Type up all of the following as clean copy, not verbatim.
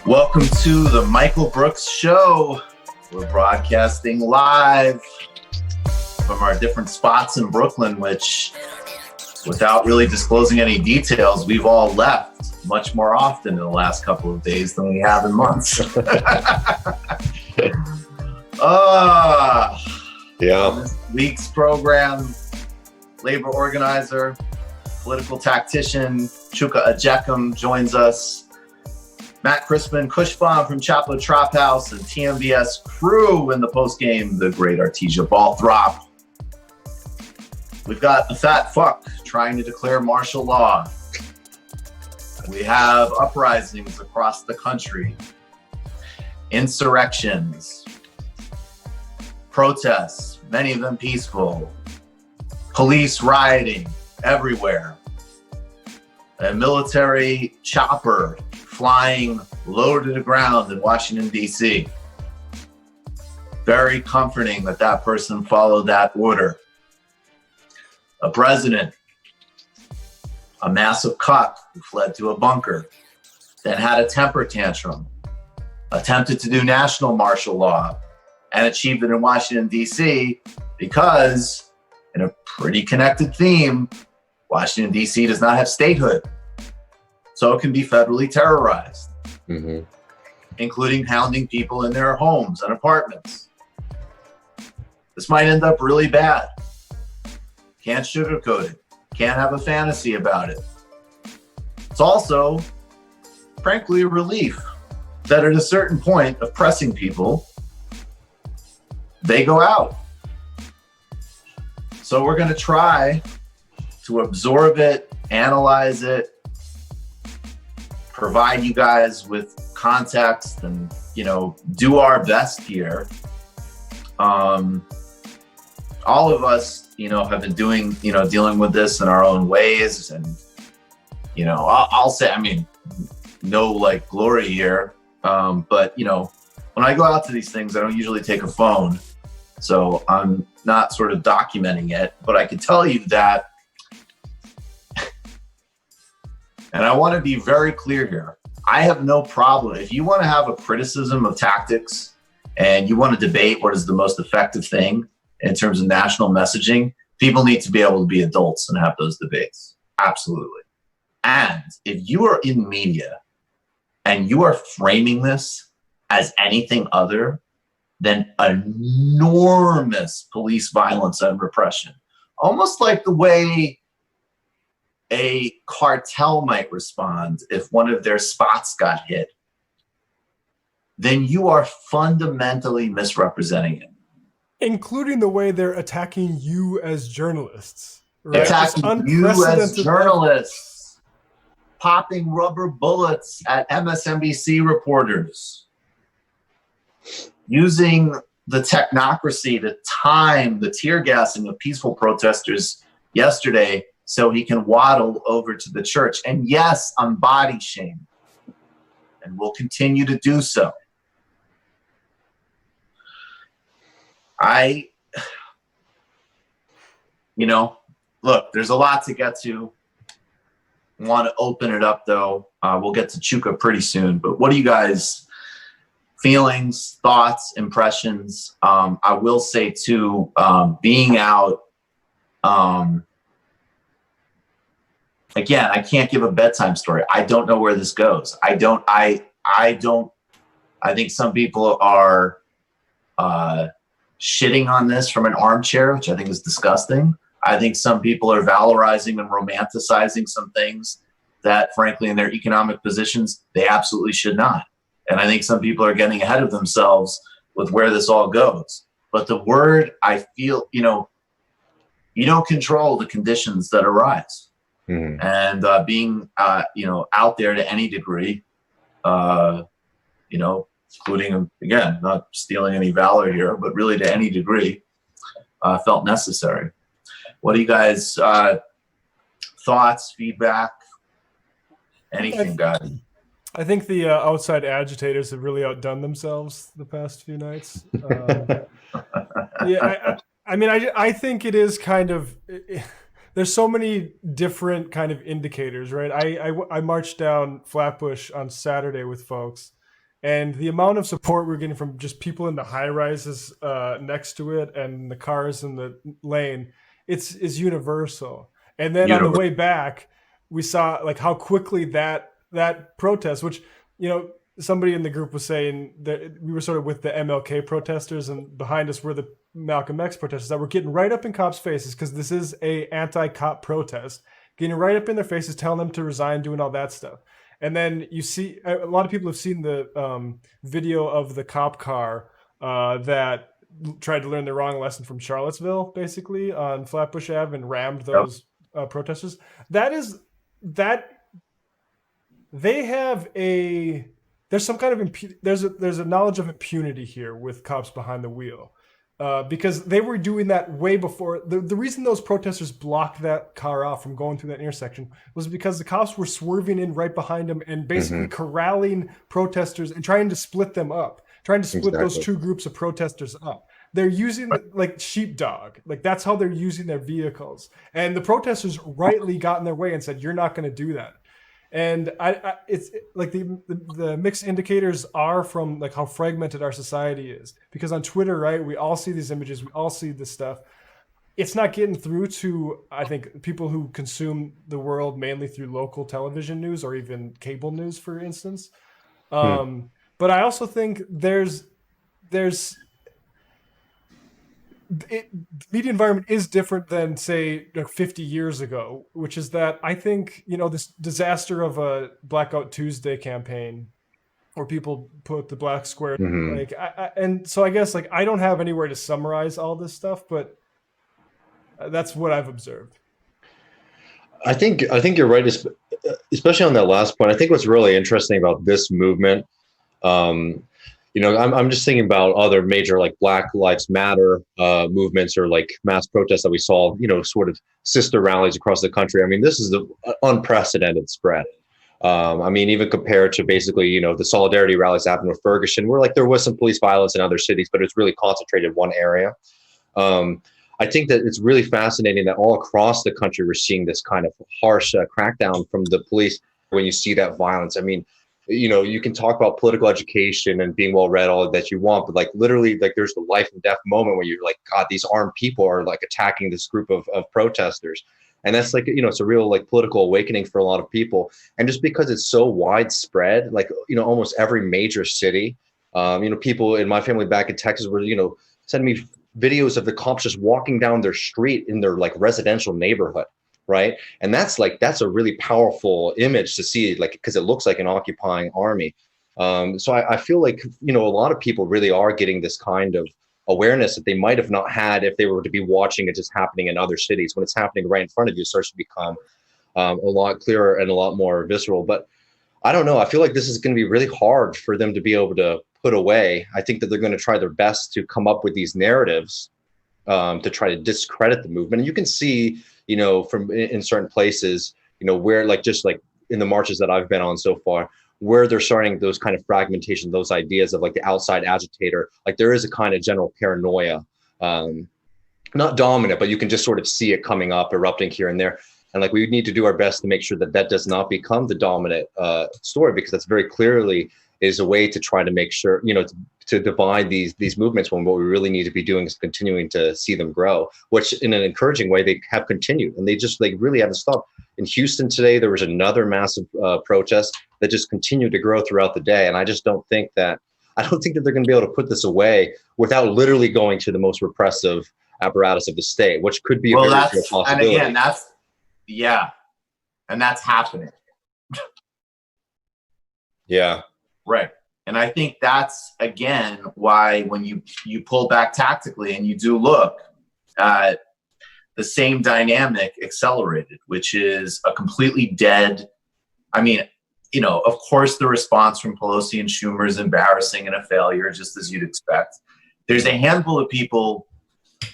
Welcome to the Michael Brooks Show. We're broadcasting live from our different spots in Brooklyn, which, without really disclosing any details, we've all left much more often in the last couple of days than we have in months. This week's program, labor organizer, political tactician, Chuka Ejeckam joins us. Matt Christman, Cushbomb from Chapo Trap House, and TMBS crew in the postgame, the great Artesia Balthrop. We've got a fat fuck trying to declare martial law. We have uprisings across the country, insurrections, protests, many of them peaceful, police rioting everywhere, a military chopper flying low to the ground in Washington, D.C. Very comforting that that person followed that order. A president, a massive cuck who fled to a bunker, then had a temper tantrum, attempted to do national martial law, and achieved it in Washington, D.C. because, in a pretty connected theme, Washington, D.C. does not have statehood. So it can be federally terrorized, including hounding people in their homes and apartments. This might end up really bad. Can't sugarcoat it. Can't have a fantasy about it. It's also, frankly, a relief that at a certain point of pressing people, they go out. So we're going to try to absorb it, analyze it, provide you guys with context and, do our best here. All of us, have been doing, dealing with this in our own ways. And, I'll say, no glory here. But, when I go out to these things, I don't usually take a phone. So I'm not sort of documenting it, but I can tell you that, and I want to be very clear here. I have no problem. If you want to have a criticism of tactics and you want to debate what is the most effective thing in terms of national messaging, people need to be able to be adults and have those debates. Absolutely. And if you are in media and you are framing this as anything other than enormous police violence and repression, almost like the way a cartel might respond if one of their spots got hit, then you are fundamentally misrepresenting it. Including the way they're attacking you as journalists. Right? Attacking you as journalists, popping rubber bullets at MSNBC reporters, using the technocracy to time the tear gassing of peaceful protesters yesterday so he can waddle over to the church. And yes, I'm body shamed and will continue to do so. Look, there's a lot to get to. I want to open it up though. We'll get to Chuka pretty soon, but what are you guys' feelings, thoughts, impressions? I will say too, being out, again, I can't give a bedtime story. I don't know where this goes. I think some people are shitting on this from an armchair, which I think is disgusting. I think some people are valorizing and romanticizing some things that, frankly, in their economic positions, they absolutely should not. And I think some people are getting ahead of themselves with where this all goes. But the word, I feel, you don't control the conditions that arise. And being, out there to any degree, including, again, not stealing any valor here, but really to any degree, felt necessary. What are you guys' thoughts, feedback, anything, guys? I think the outside agitators have really outdone themselves the past few nights. I think it is kind of... there's so many different kind of indicators, right? I marched down Flatbush on Saturday with folks, And the amount of support we're getting from just people in the high rises next to it and the cars in the lane, is universal. And then on the Universe. way back, we saw like how quickly that protest, which, somebody in the group was saying that we were sort of with the MLK protesters, and behind us were the Malcolm X protesters that were getting right up in cops' faces, because this is a anti-cop protest, getting right up in their faces, telling them to resign, doing all that stuff. And then you see a lot of people have seen the video of the cop car that tried to learn the wrong lesson from Charlottesville, basically on Flatbush Ave, and rammed Yep. those protesters. That they have there's some kind of there's a knowledge of impunity here with cops behind the wheel, because they were doing that way before. The reason those protesters blocked that car off from going through that intersection was because the cops were swerving in right behind them and basically corralling protesters and trying to split them up, trying to split those two groups of protesters up. They're using like sheepdog, like that's how they're using their vehicles. And the protesters rightly got in their way and said, "You're not going to do that." And it's like the mixed indicators are from like how fragmented our society is, because on Twitter, right, we all see these images, we all see this stuff. It's not getting through to, I think, people who consume the world mainly through local television news or even cable news, for instance. But I also think the media environment is different than, say, 50 years ago, which is that I think, this disaster of a Blackout Tuesday campaign where people put the black square, like, and so I guess, like, I don't have anywhere to summarize all this stuff, but that's what I've observed. I think you're right, especially on that last point. I think what's really interesting about this movement, I'm just thinking about other major like Black Lives Matter movements or like mass protests that we saw, sort of sister rallies across the country. I mean, this is the unprecedented spread. Even compared to basically, the solidarity rallies that happened with Ferguson, where like there was some police violence in other cities, but it's really concentrated in one area. I think that it's really fascinating that all across the country, we're seeing this kind of harsh crackdown from the police when you see that violence. I mean, you can talk about political education and being well read, all that you want, but like literally, like there's the life and death moment where you're like, God, these armed people are like attacking this group of protesters. And that's like, it's a real like political awakening for a lot of people. And just because it's so widespread, like, almost every major city, people in my family back in Texas were, sending me videos of the cops just walking down their street in their like residential neighborhood. Right. And that's a really powerful image to see, like, because it looks like an occupying army. So I feel like, a lot of people really are getting this kind of awareness that they might have not had if they were to be watching it just happening in other cities. When it's happening right in front of you, it starts to become a lot clearer and a lot more visceral. But I don't know. I feel like this is going to be really hard for them to be able to put away. I think that they're going to try their best to come up with these narratives to try to discredit the movement. And you can see, from in certain places, where like just like in the marches that I've been on so far, where they're starting those kind of fragmentation, those ideas of like the outside agitator, like there is a kind of general paranoia, not dominant, but you can just sort of see it coming up, erupting here and there. And like we need to do our best to make sure that that does not become the dominant story, because that's very clearly is a way to try to make sure, to divide these movements, when what we really need to be doing is continuing to see them grow, which in an encouraging way they have continued, and they just like really haven't stopped. In Houston today, there was another massive protest that just continued to grow throughout the day, and I don't think that they're going to be able to put this away without literally going to the most repressive apparatus of the state, which could be a very real possibility. And again, and that's happening. Yeah. Right. And I think that's, again, why when you pull back tactically and you do look at the same dynamic accelerated, which is a completely dead, of course, the response from Pelosi and Schumer is embarrassing and a failure, just as you'd expect. There's a handful of people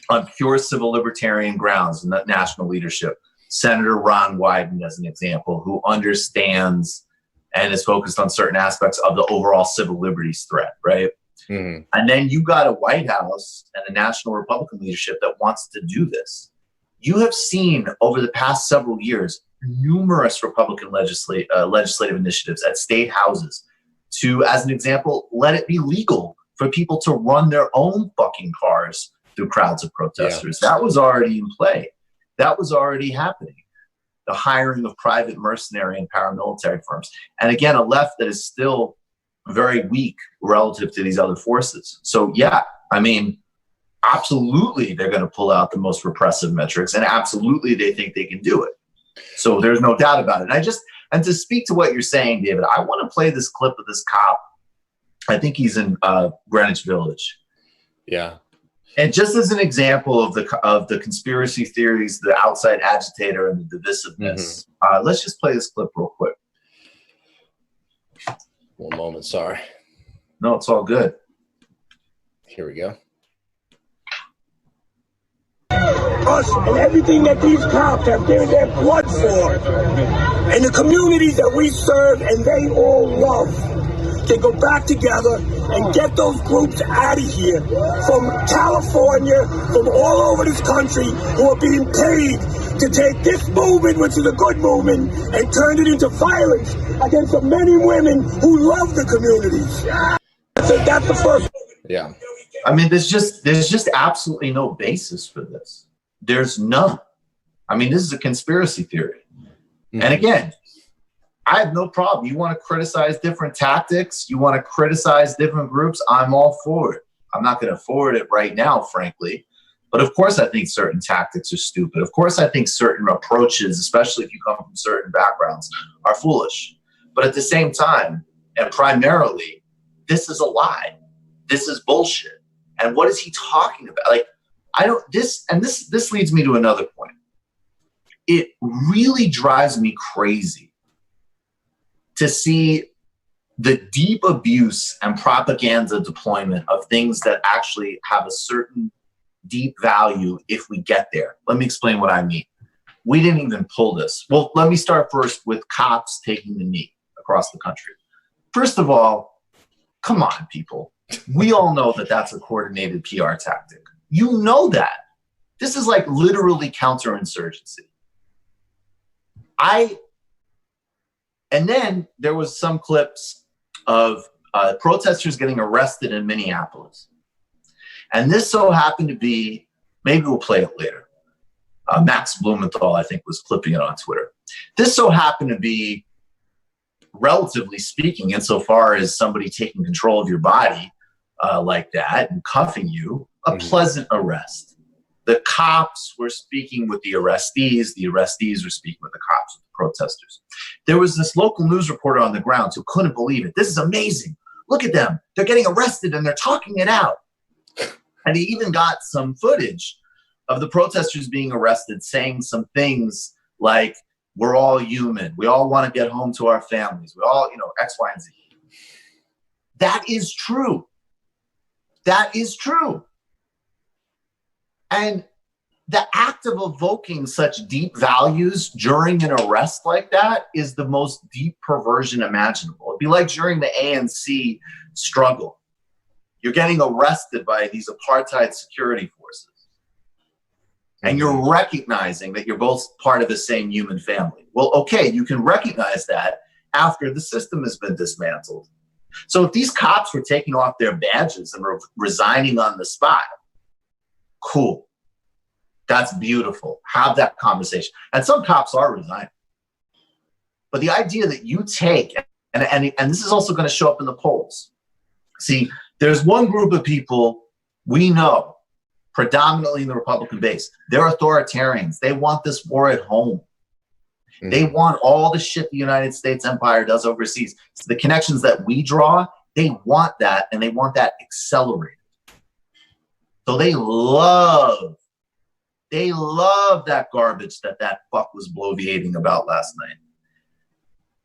on pure civil libertarian grounds in the national leadership, Senator Ron Wyden as an example, who understands and is focused on certain aspects of the overall civil liberties threat, right? Mm-hmm. And then you got a White House and a national Republican leadership that wants to do this. You have seen over the past several years numerous Republican legislative initiatives at state houses to, as an example, let it be legal for people to run their own fucking cars through crowds of protesters. That was already in play. That was already happening. The hiring of private mercenary and paramilitary firms. And again, a left that is still very weak relative to these other forces. So yeah, I mean, absolutely they're going to pull out the most repressive metrics, and absolutely they think they can do it. So there's no doubt about it. And to speak to what you're saying, David, I want to play this clip of this cop. I think he's in Greenwich Village. Yeah. And just as an example of the conspiracy theories, the outside agitator and the divisiveness, let's just play this clip real quick. One moment, sorry. No, it's all good. Here we go. Us and everything that these cops have given their blood for, and the communities that we serve and they all love, can go back together and get those groups out of here from California, from all over this country, who are being paid to take this movement, which is a good movement, and turn it into violence against the men and women who love the communities. So that's the first. Yeah. I mean, there's just absolutely no basis for this. There's none. I mean, this is a conspiracy theory. And again, I have no problem. You want to criticize different tactics, you want to criticize different groups, I'm all for it. I'm not going to forward it right now, frankly. But of course, I think certain tactics are stupid. Of course, I think certain approaches, especially if you come from certain backgrounds, are foolish. But at the same time, and primarily, this is a lie. This is bullshit. And what is he talking about? Like, this leads me to another point. It really drives me crazy to see the deep abuse and propaganda deployment of things that actually have a certain deep value if we get there. Let me explain what I mean. We didn't even pull this. Well, let me start first with cops taking the knee across the country. First of all, come on, people. We all know that that's a coordinated PR tactic. You know that. This is like literally counterinsurgency. And then there was some clips of protesters getting arrested in Minneapolis. And this so happened to be, maybe we'll play it later. Max Blumenthal, I think, was clipping it on Twitter. This so happened to be, relatively speaking, insofar as somebody taking control of your body like that and cuffing you, a pleasant arrest. The cops were speaking with the arrestees were speaking with the cops, with the protesters. There was this local news reporter on the ground who couldn't believe it. This is amazing. Look at them. They're getting arrested and they're talking it out. And he even got some footage of the protesters being arrested saying some things like, we're all human. We all want to get home to our families. We all, X, Y, and Z. That is true. That is true. And the act of evoking such deep values during an arrest like that is the most deep perversion imaginable. It'd be like during the ANC struggle. You're getting arrested by these apartheid security forces. And you're recognizing that you're both part of the same human family. Well, okay, you can recognize that after the system has been dismantled. So if these cops were taking off their badges and were resigning on the spot, cool. That's beautiful. Have that conversation. And some cops are resigning. But the idea that you take, and this is also going to show up in the polls. See, there's one group of people we know, predominantly in the Republican base. They're authoritarians. They want this war at home. They want all the shit the United States empire does overseas. So the connections that we draw, they want that, and they want that accelerated. So they love that garbage that fuck was bloviating about last night.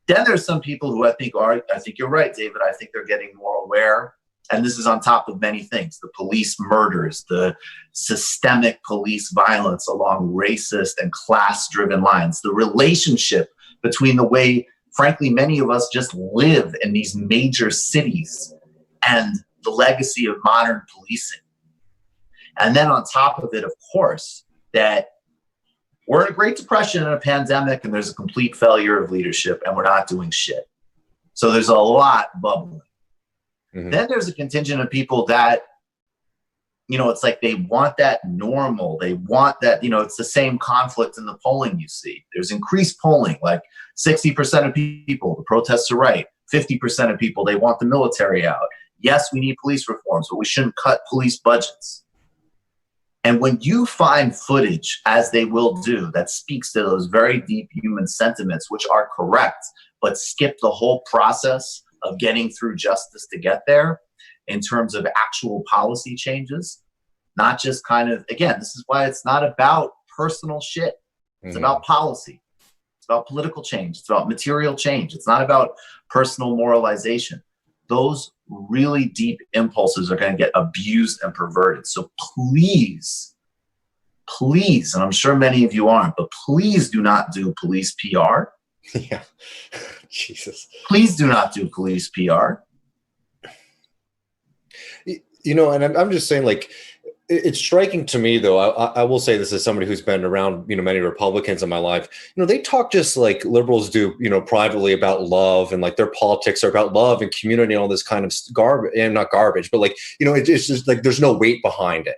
Then there's some people who I think you're right, David. I think they're getting more aware. And this is on top of many things, the police murders, the systemic police violence along racist and class-driven lines, the relationship between the way, frankly, many of us just live in these major cities and the legacy of modern policing. And then on top of it, of course, that we're in a Great Depression and a pandemic, and there's a complete failure of leadership, and we're not doing shit. So there's a lot bubbling. Mhm. Then there's a contingent of people that, you know, it's like they want that normal. They want that, you know, it's the same conflict in the polling you see. There's increased polling, like 60% of people, the protests are right. 50% of people, they want the military out. Yes, we need police reforms, but we shouldn't cut police budgets. And when you find footage, as they will do, that speaks to those very deep human sentiments, which are correct, but skip the whole process of getting through justice to get there in terms of actual policy changes, not just kind of, again, this is why it's not about personal shit. It's about policy. It's about political change. It's about material change. It's not about personal moralization. Those really deep impulses are going to get abused and perverted. So please, please, and I'm sure many of you aren't, but please do not do police PR. Yeah. Jesus. Please do not do police PR. You know, and I'm just saying, like, it's striking to me, though. I will say this as somebody who's been around, you know, many Republicans in my life. You know, they talk just like liberals do, you know, privately about love, and like their politics are about love and community and all this kind of garbage, and not garbage, but like, you know, it's just like there's no weight behind it.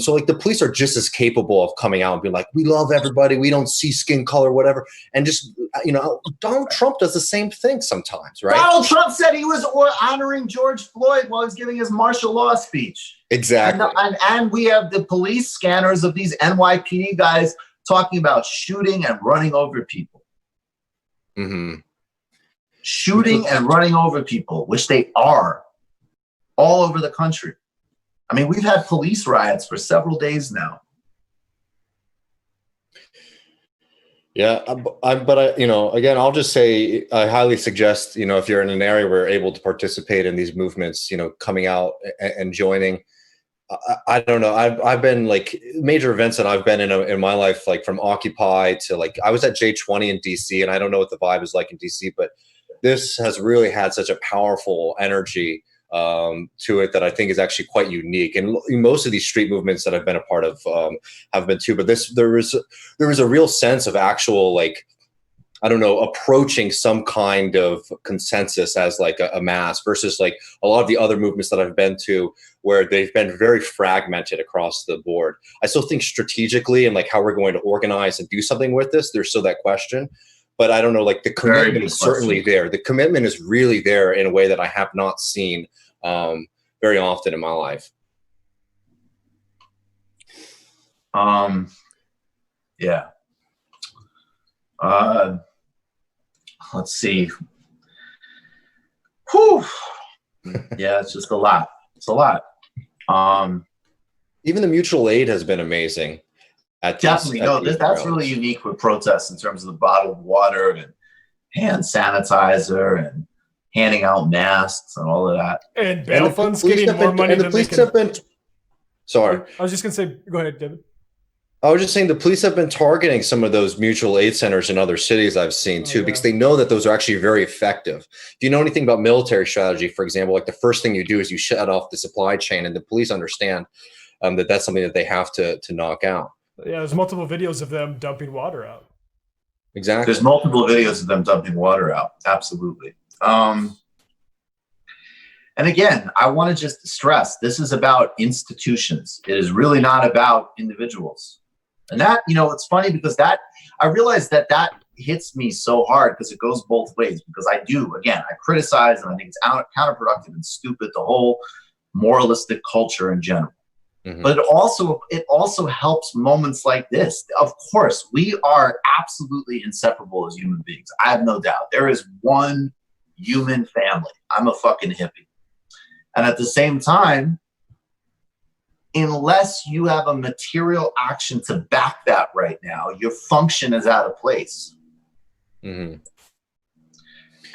So like the police are just as capable of coming out and being like, we love everybody, we don't see skin color, whatever. And just, you know, Donald Trump does the same thing sometimes, right? Donald Trump said he was honoring George Floyd while he was giving his martial law speech. Exactly. And we have the police scanners of these NYPD guys talking about shooting and running over people. Mm-hmm. Shooting and running over people, which they are all over the country. I mean, we've had police riots for several days now. Yeah, but I, you know, again, I'll just say I highly suggest, you know, if you're in an area where you're able to participate in these movements, you know, coming out and joining. I don't know. I've been like major events that I've been in my life, like from Occupy to like I was at J20 in DC, and I don't know what the vibe is like in DC, but this has really had such a powerful energy to it that I think is actually quite unique. And most of these street movements that I've been a part of have been too. But there was a real sense of actual, like, I don't know, approaching some kind of consensus as like a mass versus like a lot of the other movements that I've been to where they've been very fragmented across the board. I still think strategically and like how we're going to organize and do something with this, there's still that question. But I don't know, like the commitment is certainly there. The commitment is really there in a way that I have not seen very often in my life. Yeah. Let's see. Whew. Yeah, it's just a lot. It's a lot. Even the mutual aid has been amazing. Definitely. No, that's really unique with protests in terms of the bottled water and hand sanitizer and handing out masks and all of that. And bail funds getting more money than they can. Sorry. I was just going to say, go ahead, David. I was just saying the police have been targeting some of those mutual aid centers in other cities I've seen too, because they know that those are actually very effective. If you know anything about military strategy, for example, like the first thing you do is you shut off the supply chain, and the police understand that that's something that they have to knock out. Yeah, there's multiple videos of them dumping water out. Exactly. There's multiple videos of them dumping water out. Absolutely. And again, I want to just stress, this is about institutions. It is really not about individuals. And that, you know, it's funny because that, I realize that hits me so hard because it goes both ways. Because I do, again, I criticize and I think it's counterproductive and stupid, the whole moralistic culture in general. Mm-hmm. But it also helps moments like this. Of course, we are absolutely inseparable as human beings. I have no doubt. There is one human family. I'm a fucking hippie. And at the same time, unless you have a material action to back that right now, your function is out of place. Mm-hmm.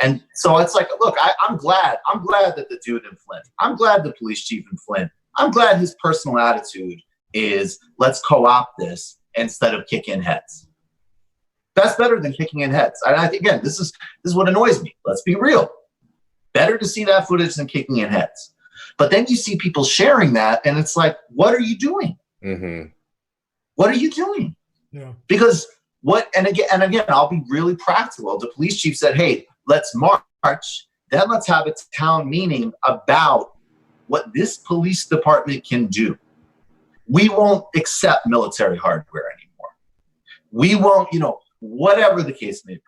And so it's like, look, I'm glad that the dude in Flint, I'm glad the police chief in Flint, I'm glad his personal attitude is let's co-opt this instead of kick in heads. That's better than kicking in heads. And I think, again, this is what annoys me. Let's be real. Better to see that footage than kicking in heads. But then you see people sharing that, and it's like, what are you doing? Mm-hmm. What are you doing? Yeah. Because and again, I'll be really practical. The police chief said, hey, let's march. March, then let's have a town meeting about what this police department can do. We won't accept military hardware anymore. We won't, whatever the case may be.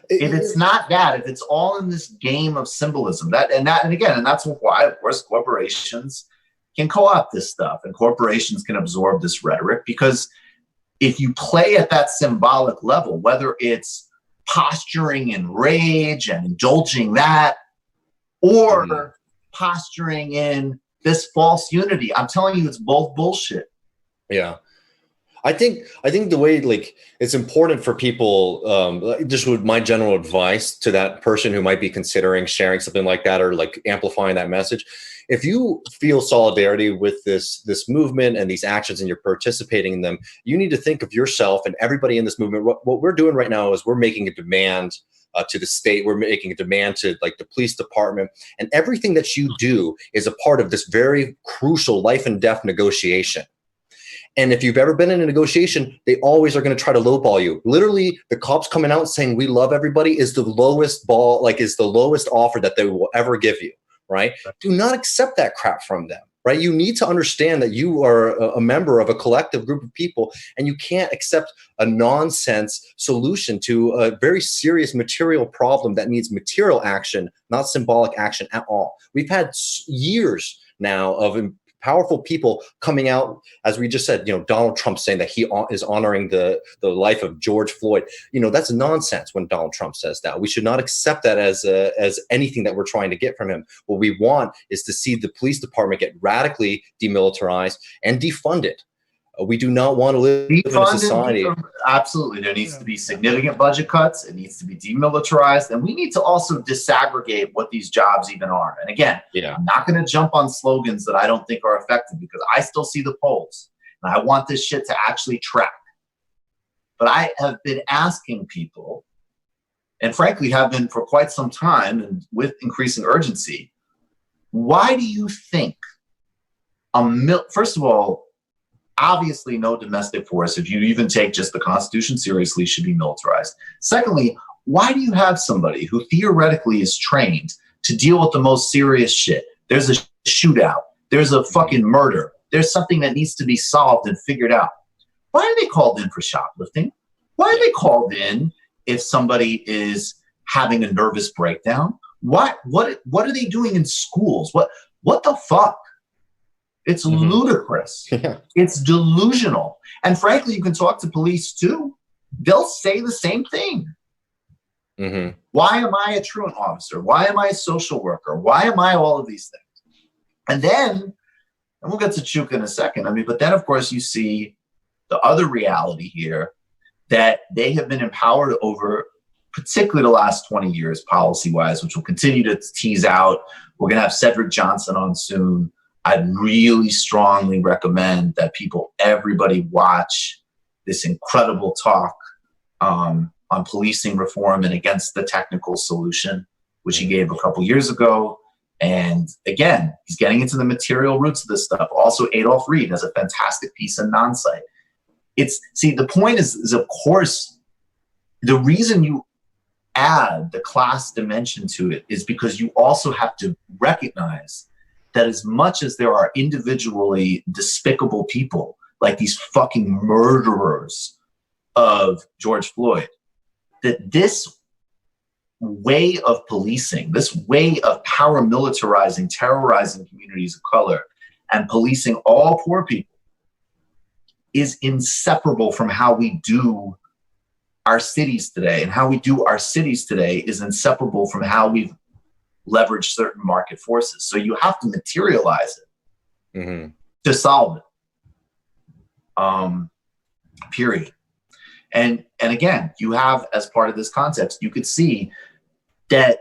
If it's not that, if it's all in this game of symbolism, and that's why, of course, corporations can co-opt this stuff, and corporations can absorb this rhetoric, because if you play at that symbolic level, whether it's posturing in rage and indulging that, or posturing in this false unity, I'm telling you, it's both bullshit. Yeah. I think the way, like, it's important for people, just with my general advice to that person who might be considering sharing something like that, or like amplifying that message. If you feel solidarity with this movement and these actions, and you're participating in them, you need to think of yourself and everybody in this movement. What we're doing right now is we're making a demand to the state. We're making a demand to, like, the police department, and everything that you do is a part of this very crucial life and death negotiation. And if you've ever been in a negotiation, they always are going to try to lowball you. Literally, the cops coming out saying we love everybody is the lowest offer that they will ever give you, right? Do not accept that crap from them, right? You need to understand that you are a member of a collective group of people, and you can't accept a nonsense solution to a very serious material problem that needs material action, not symbolic action at all. We've had years now of powerful people coming out, as we just said, Donald Trump saying that he is honoring the life of George Floyd. That's nonsense when Donald Trump says that. We should not accept that as anything that we're trying to get from him. What we want is to see the police department get radically demilitarized and defunded. We do not want to live in a society. Absolutely. There needs to be significant budget cuts. It needs to be demilitarized. And we need to also disaggregate what these jobs even are. And again, I'm not going to jump on slogans that I don't think are effective, because I still see the polls. And I want this shit to actually track. But I have been asking people, and frankly have been for quite some time, and with increasing urgency, why do you think first of all, obviously no domestic force, if you even take just the Constitution seriously, should be militarized. Secondly, why do you have somebody who theoretically is trained to deal with the most serious shit? There's a shootout. There's a fucking murder. There's something that needs to be solved and figured out. Why are they called in for shoplifting? Why are they called in if somebody is having a nervous breakdown? What are they doing in schools? What the fuck? It's ludicrous. It's delusional. And frankly, you can talk to police too. They'll say the same thing. Why am I a truant officer? Why am I a social worker? Why am I all of these things? And then, and we'll get to Chuka in a second. But then of course you see the other reality here, that they have been empowered over, particularly the last 20 years policy-wise, which we'll continue to tease out. We're going to have Cedric Johnson on soon. I'd really strongly recommend that everybody watch this incredible talk on policing reform and against the technical solution, which he gave a couple years ago. And again, he's getting into the material roots of this stuff. Also, Adolph Reed has a fantastic piece on non-site. The point is of course, the reason you add the class dimension to it is because you also have to recognize that as much as there are individually despicable people, like these fucking murderers of George Floyd, that this way of policing, this way of paramilitarizing, terrorizing communities of color, and policing all poor people is inseparable from how we do our cities today. And how we do our cities today is inseparable from how we've leverage certain market forces. So you have to materialize it to solve it. Period. And again, you have, as part of this context, you could see that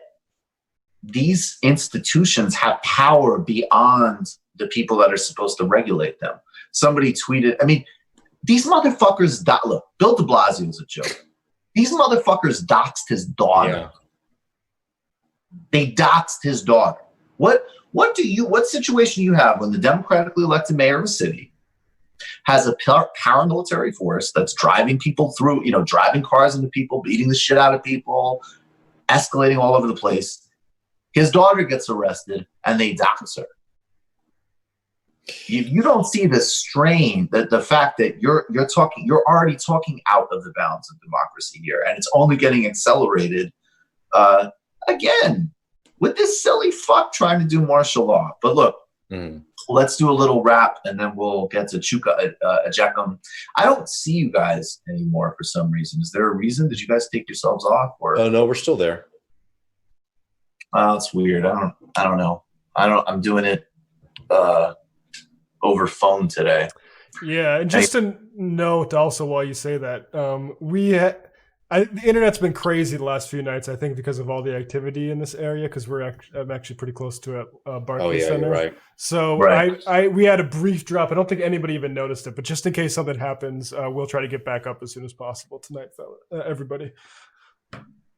these institutions have power beyond the people that are supposed to regulate them. Somebody tweeted, these motherfuckers, look, Bill de Blasio is a joke. These motherfuckers doxed his daughter. Yeah. They doxed his daughter. What situation do you have when the democratically elected mayor of a city has a paramilitary force that's driving people through, driving cars into people, beating the shit out of people, escalating all over the place. His daughter gets arrested, and they dox her. You don't see the strain, the fact that you're already talking out of the bounds of democracy here, and it's only getting accelerated again with this silly fuck trying to do martial law. But look, let's do a little wrap, and then we'll get to Chuka, Ejeckam. I don't see you guys anymore for some reason. Is there a reason? Did you guys take yourselves off? Or no, we're still there. It's weird. I don't know. I'm doing it over phone today. Yeah, and just to note also while you say that, the internet's been crazy the last few nights, I think, because of all the activity in this area, because I'm actually pretty close to it, Barclays Center. You're right. So we had a brief drop. I don't think anybody even noticed it, but just in case something happens, we'll try to get back up as soon as possible tonight, everybody.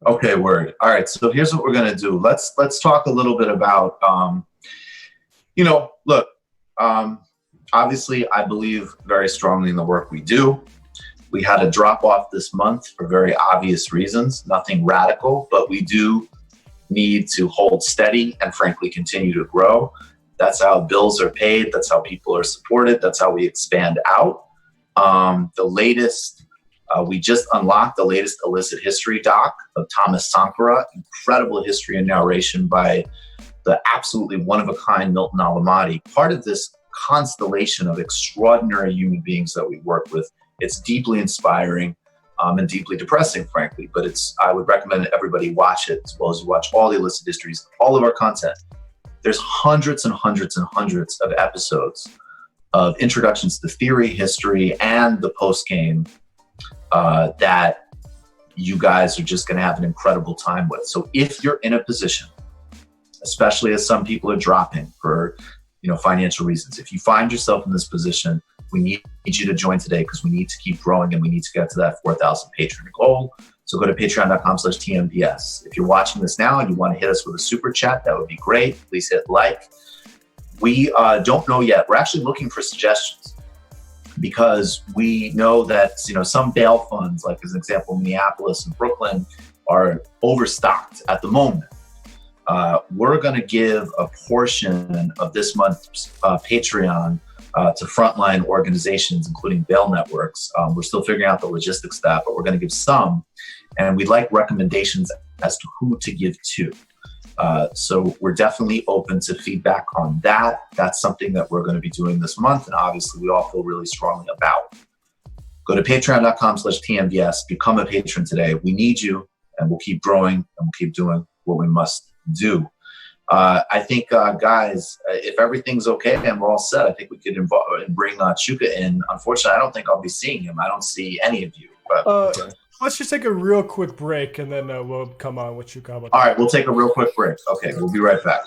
Okay, word. All right, so here's what we're gonna do. Let's talk a little bit about, look, obviously I believe very strongly in the work we do. We had a drop off this month for very obvious reasons, nothing radical, but we do need to hold steady and frankly continue to grow. That's how bills are paid. That's how people are supported. That's how we expand out. We just unlocked the latest illicit history doc of Thomas Sankara, incredible history and narration by the absolutely one-of-a-kind Milton Alamati, part of this constellation of extraordinary human beings that we work with. It's deeply inspiring and deeply depressing, frankly, but I would recommend everybody watch it as well as you watch all the illicit histories, all of our content. There's hundreds and hundreds and hundreds of episodes of introductions to theory, history, and the post-game that you guys are just going to have an incredible time with. So if you're in a position, especially as some people are dropping for financial reasons, if you find yourself in this position, we need you to join today because we need to keep growing and we need to get to that 4,000 patron goal. So go to patreon.com/TMBS. If you're watching this now and you want to hit us with a super chat, that would be great. Please hit like. We don't know yet. We're actually looking for suggestions because we know that some bail funds, like as an example, Minneapolis and Brooklyn, are overstocked at the moment. We're going to give a portion of this month's Patreon to frontline organizations, including bail networks. We're still figuring out the logistics of that, but we're going to give some, and we'd like recommendations as to who to give to. So we're definitely open to feedback on that. That's something that we're going to be doing this month, and obviously we all feel really strongly about. Go to patreon.com/TMBS, become a patron today. We need you, and we'll keep growing, and we'll keep doing what we must do. I think, guys, if everything's okay and we're all set, I think we could bring Chuka in. Unfortunately, I don't think I'll be seeing him. I don't see any of you. But let's just take a real quick break, and then we'll come on with Chuka. All right, we'll take a real quick break. Okay, we'll be right back.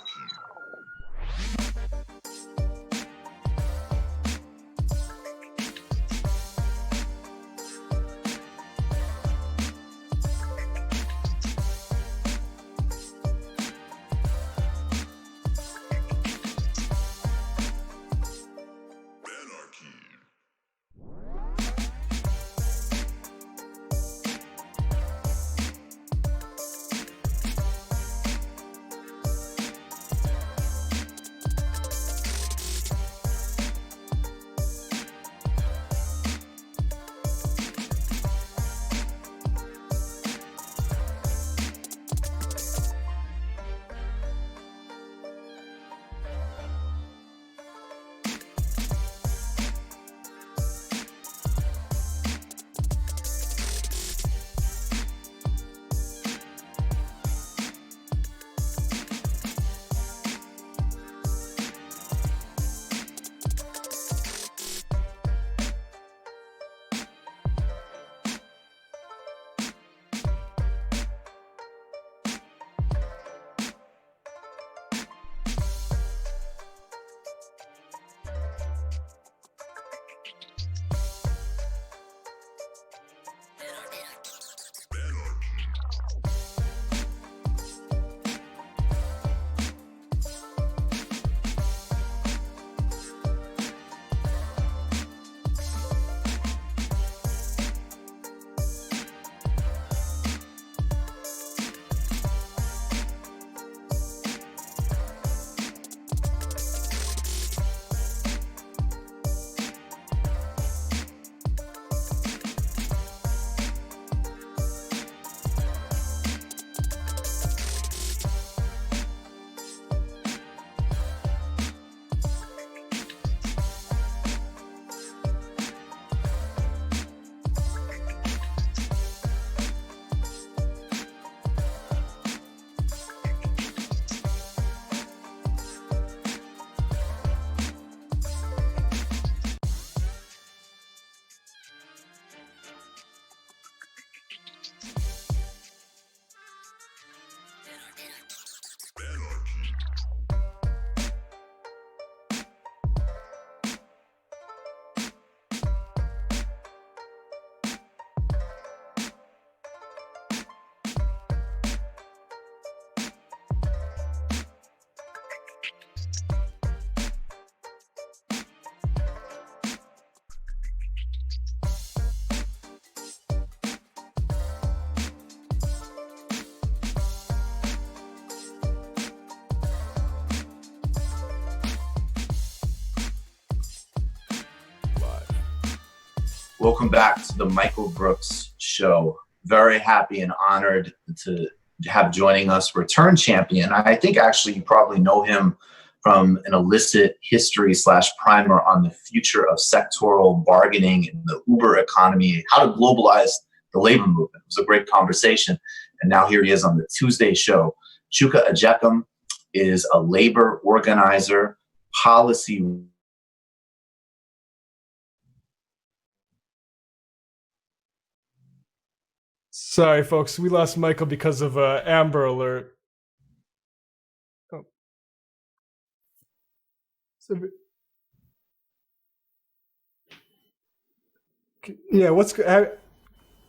Welcome back to the Michael Brooks Show. Very happy and honored to have joining us return champion. I think actually you probably know him from an illicit history / primer on the future of sectoral bargaining in the Uber economy, how to globalize the labor movement. It was a great conversation. And now here he is on the Tuesday show. Chuka Ejeckam is a labor organizer, policy. Sorry, folks, we lost Michael because of Amber Alert. Oh. Yeah,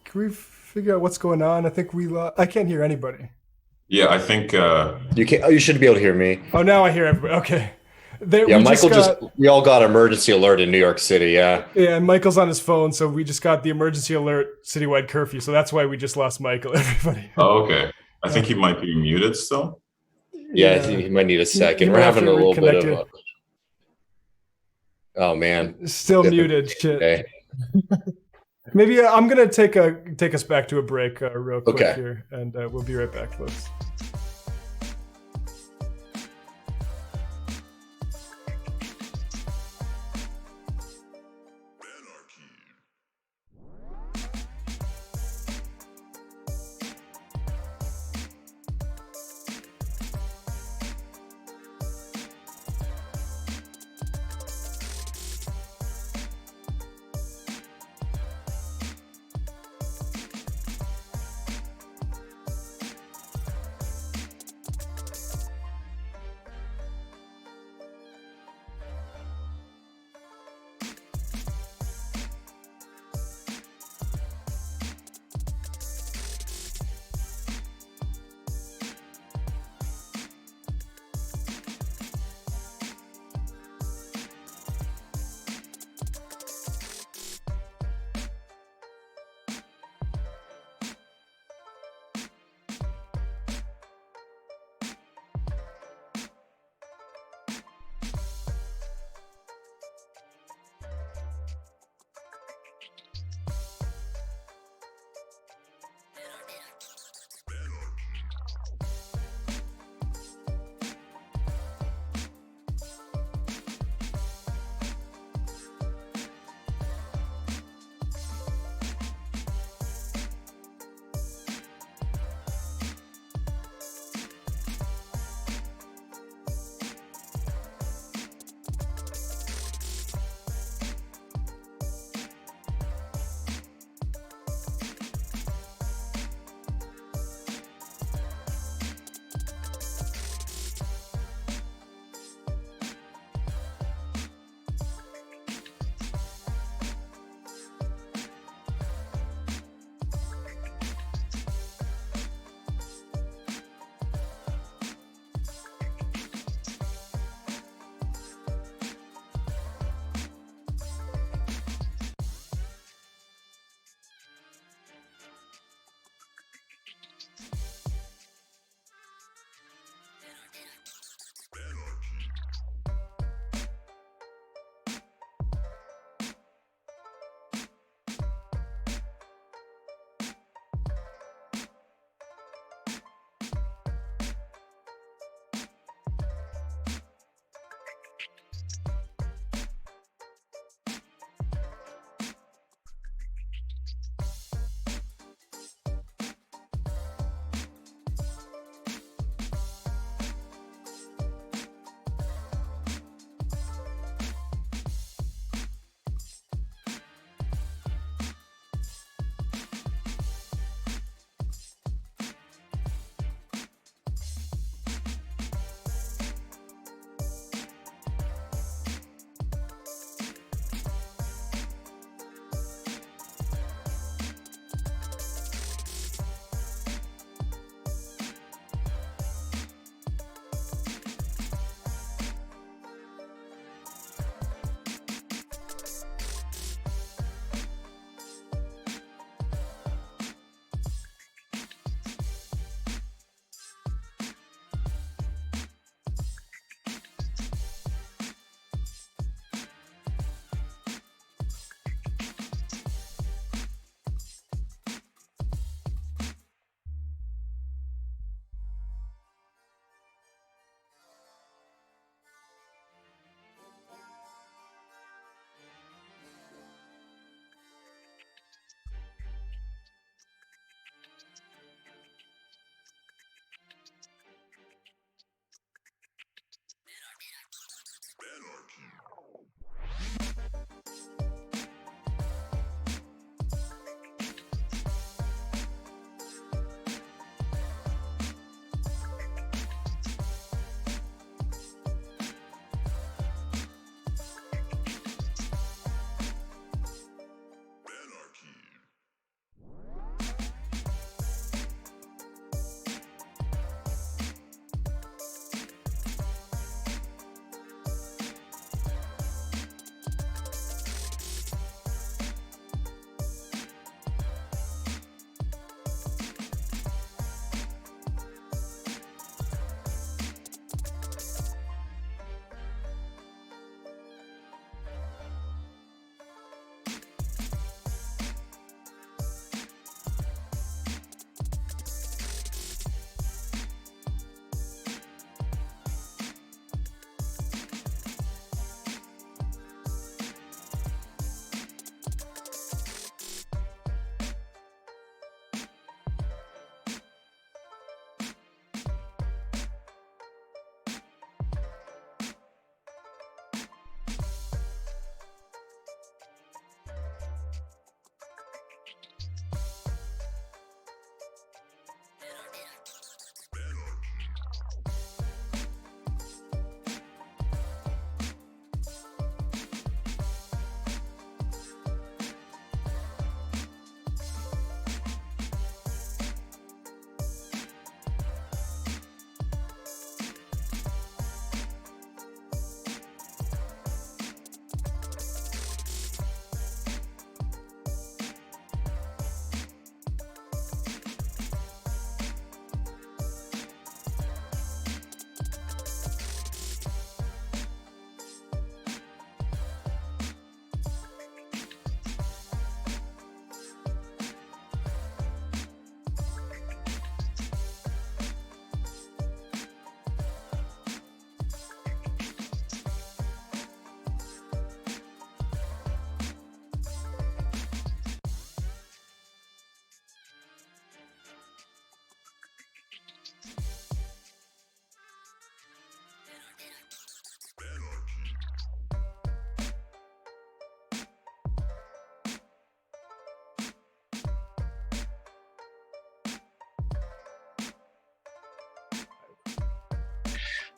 can we figure out what's going on? I think I can't hear anybody. Yeah, I think You can. You should be able to hear me. Oh, now I hear everybody. Okay. We all got emergency alert in New York City. Yeah. Yeah, and Michael's on his phone, so we just got the emergency alert citywide curfew. So that's why we just lost Michael. Everybody. Oh, okay. I think he might be muted still. Yeah, I think he might need a second. We're having a little bit of a... Oh man. Still muted. Shit. Okay. Maybe I'm gonna take us back to a break real quick Okay. here, and we'll be right back, folks.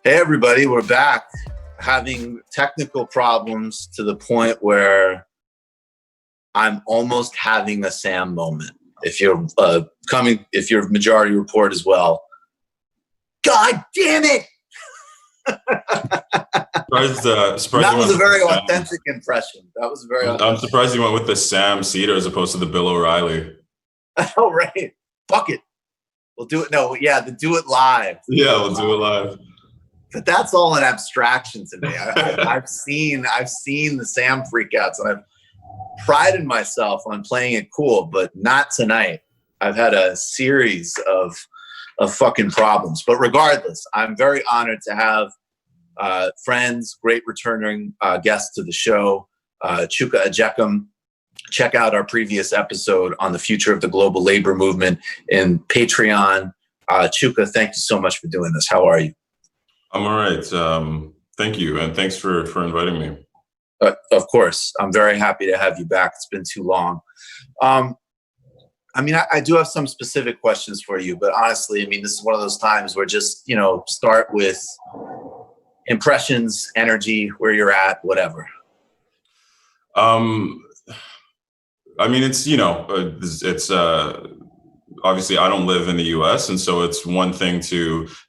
Hey everybody, we're back. Having technical problems to the point where I'm almost having a Sam moment. If you're if you're Majority Report as well. God damn it! Surprised that was a very authentic impression. That was very. I'm surprised you went with the Sam Cedar as opposed to the Bill O'Reilly. Oh right, fuck it. We'll do it. No, yeah, do it live. Yeah, we'll do it live. But that's all an abstraction to me. I've seen the Sam freakouts, and I've prided myself on playing it cool, but not tonight. I've had a series of fucking problems. But regardless, I'm very honored to have friends, great returning guests to the show, Chuka Ejeckam. Check out our previous episode on the future of the global labor movement in Patreon. Chuka, thank you so much for doing this. How are you? I'm all right. Thank you. And thanks for inviting me. Of course. I'm very happy to have you back. It's been too long. I do have some specific questions for you, but honestly, this is one of those times where just, start with impressions, energy, where you're at, whatever. It's obviously I don't live in the U.S. and so it's one thing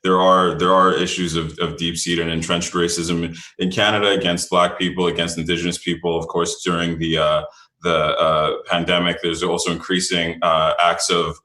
there are issues of deep-seated and entrenched racism in Canada against Black people, against Indigenous people. Of course, during the pandemic, there's also increasing acts of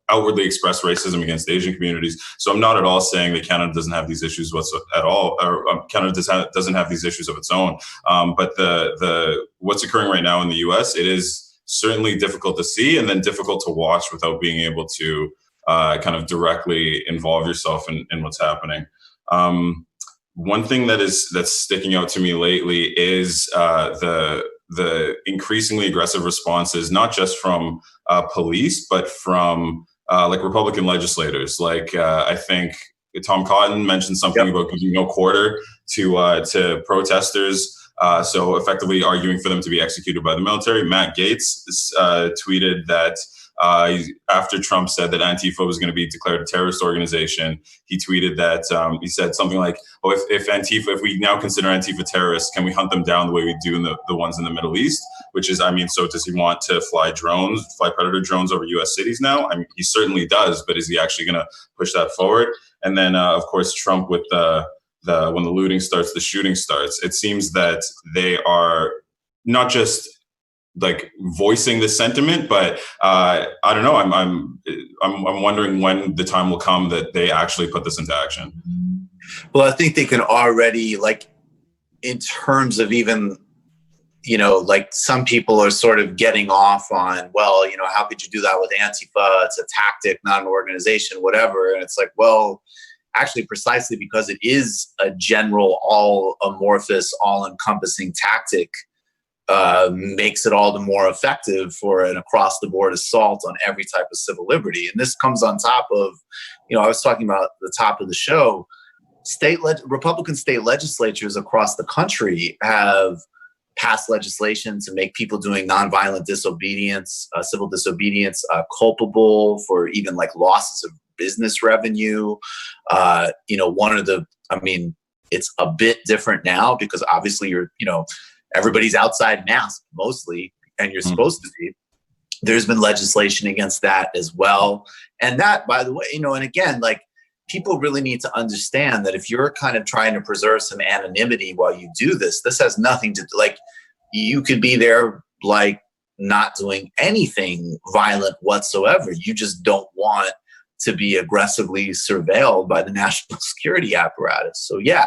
outwardly expressed racism against Asian communities. So I'm not at all saying that Canada doesn't have these issues at all, or Canada doesn't have these issues of its own. But the what's occurring right now in the U.S., it is certainly difficult to see and then difficult to watch without being able to kind of directly involve yourself in what's happening. One thing that's sticking out to me lately is the increasingly aggressive responses, not just from police, but from Republican legislators. I think Tom Cotton mentioned something about giving no quarter to protesters. So effectively arguing for them to be executed by the military. Matt Gaetz tweeted that after Trump said that Antifa was going to be declared a terrorist organization, he tweeted that he said something like, "Oh, if we now consider Antifa terrorists, can we hunt them down the way we do in the ones in the Middle East?" Which is, so does he want to fly Predator drones over U.S. cities now? He certainly does, but is he actually going to push that forward? And then, of course, Trump with when the looting starts, the shooting starts. It seems that they are not just voicing the sentiment, but I don't know. I'm wondering when the time will come that they actually put this into action. Well, I think they can already, in terms of even, some people are sort of getting off on, well, how could you do that with Antifa? It's a tactic, not an organization, whatever. And it's like, well, actually precisely because it is a general, all amorphous, all encompassing tactic, makes it all the more effective for an across the board assault on every type of civil liberty. And this comes on top of, I was talking about the top of the show, Republican state legislatures across the country have passed legislation to make people doing nonviolent disobedience, civil disobedience, culpable for even losses of business revenue. It's a bit different now because obviously everybody's outside masked mostly, and you're supposed to be. There's been legislation against that as well. And that, by the way, and again, people really need to understand that if you're kind of trying to preserve some anonymity while you do this has nothing to do, you could be there, not doing anything violent whatsoever. You just don't want to be aggressively surveilled by the national security apparatus. So yeah,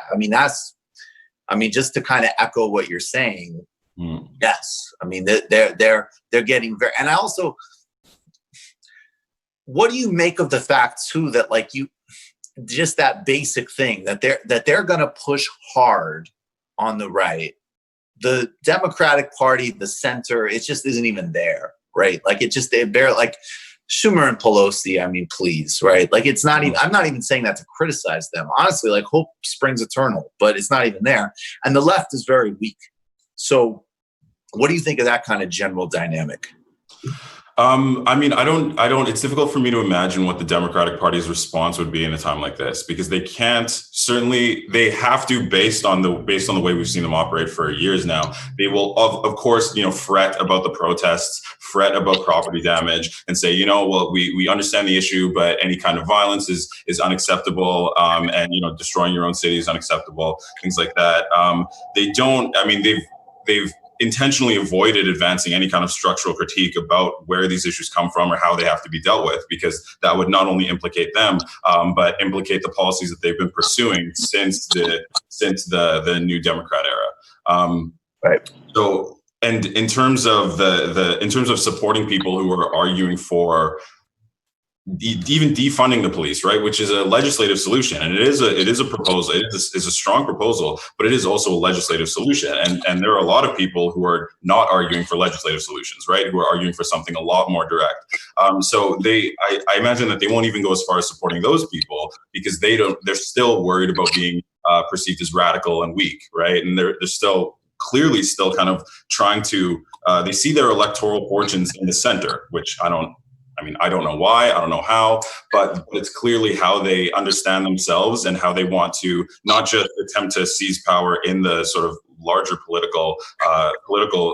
just to kind of echo what you're saying, yes. They're getting very, and I also, what do you make of the fact too that just that basic thing that they're going to push hard on the right, the Democratic Party, the center, it just isn't even there, right? They're Schumer and Pelosi, please, right? It's not even, I'm not even saying that to criticize them. Honestly, hope springs eternal, but it's not even there. And the left is very weak. So what do you think of that kind of general dynamic? I mean, it's difficult for me to imagine what the Democratic Party's response would be in a time like this, because they have to, based on the way we've seen them operate for years now. They will, of course, fret about the protests, fret about property damage, and say, well, we understand the issue, but any kind of violence is unacceptable, and destroying your own city is unacceptable, things like that. They don't. I mean, they've intentionally avoided advancing any kind of structural critique about where these issues come from or how they have to be dealt with, because that would not only implicate them, but implicate the policies that they've been pursuing since the new Democrat era. Right. So, and in terms of in terms of supporting people who are arguing for even defunding the police, right, which is a legislative solution, and it is a proposal. It is a strong proposal, but it is also a legislative solution. And there are a lot of people who are not arguing for legislative solutions, right, who are arguing for something a lot more direct. So I imagine that they won't even go as far as supporting those people, because they're still worried about being perceived as radical and weak, right, and they're still clearly kind of trying to. They see their electoral fortunes in the center, which I don't know why, I don't know how, but it's clearly how they understand themselves and how they want to not just attempt to seize power in the sort of larger political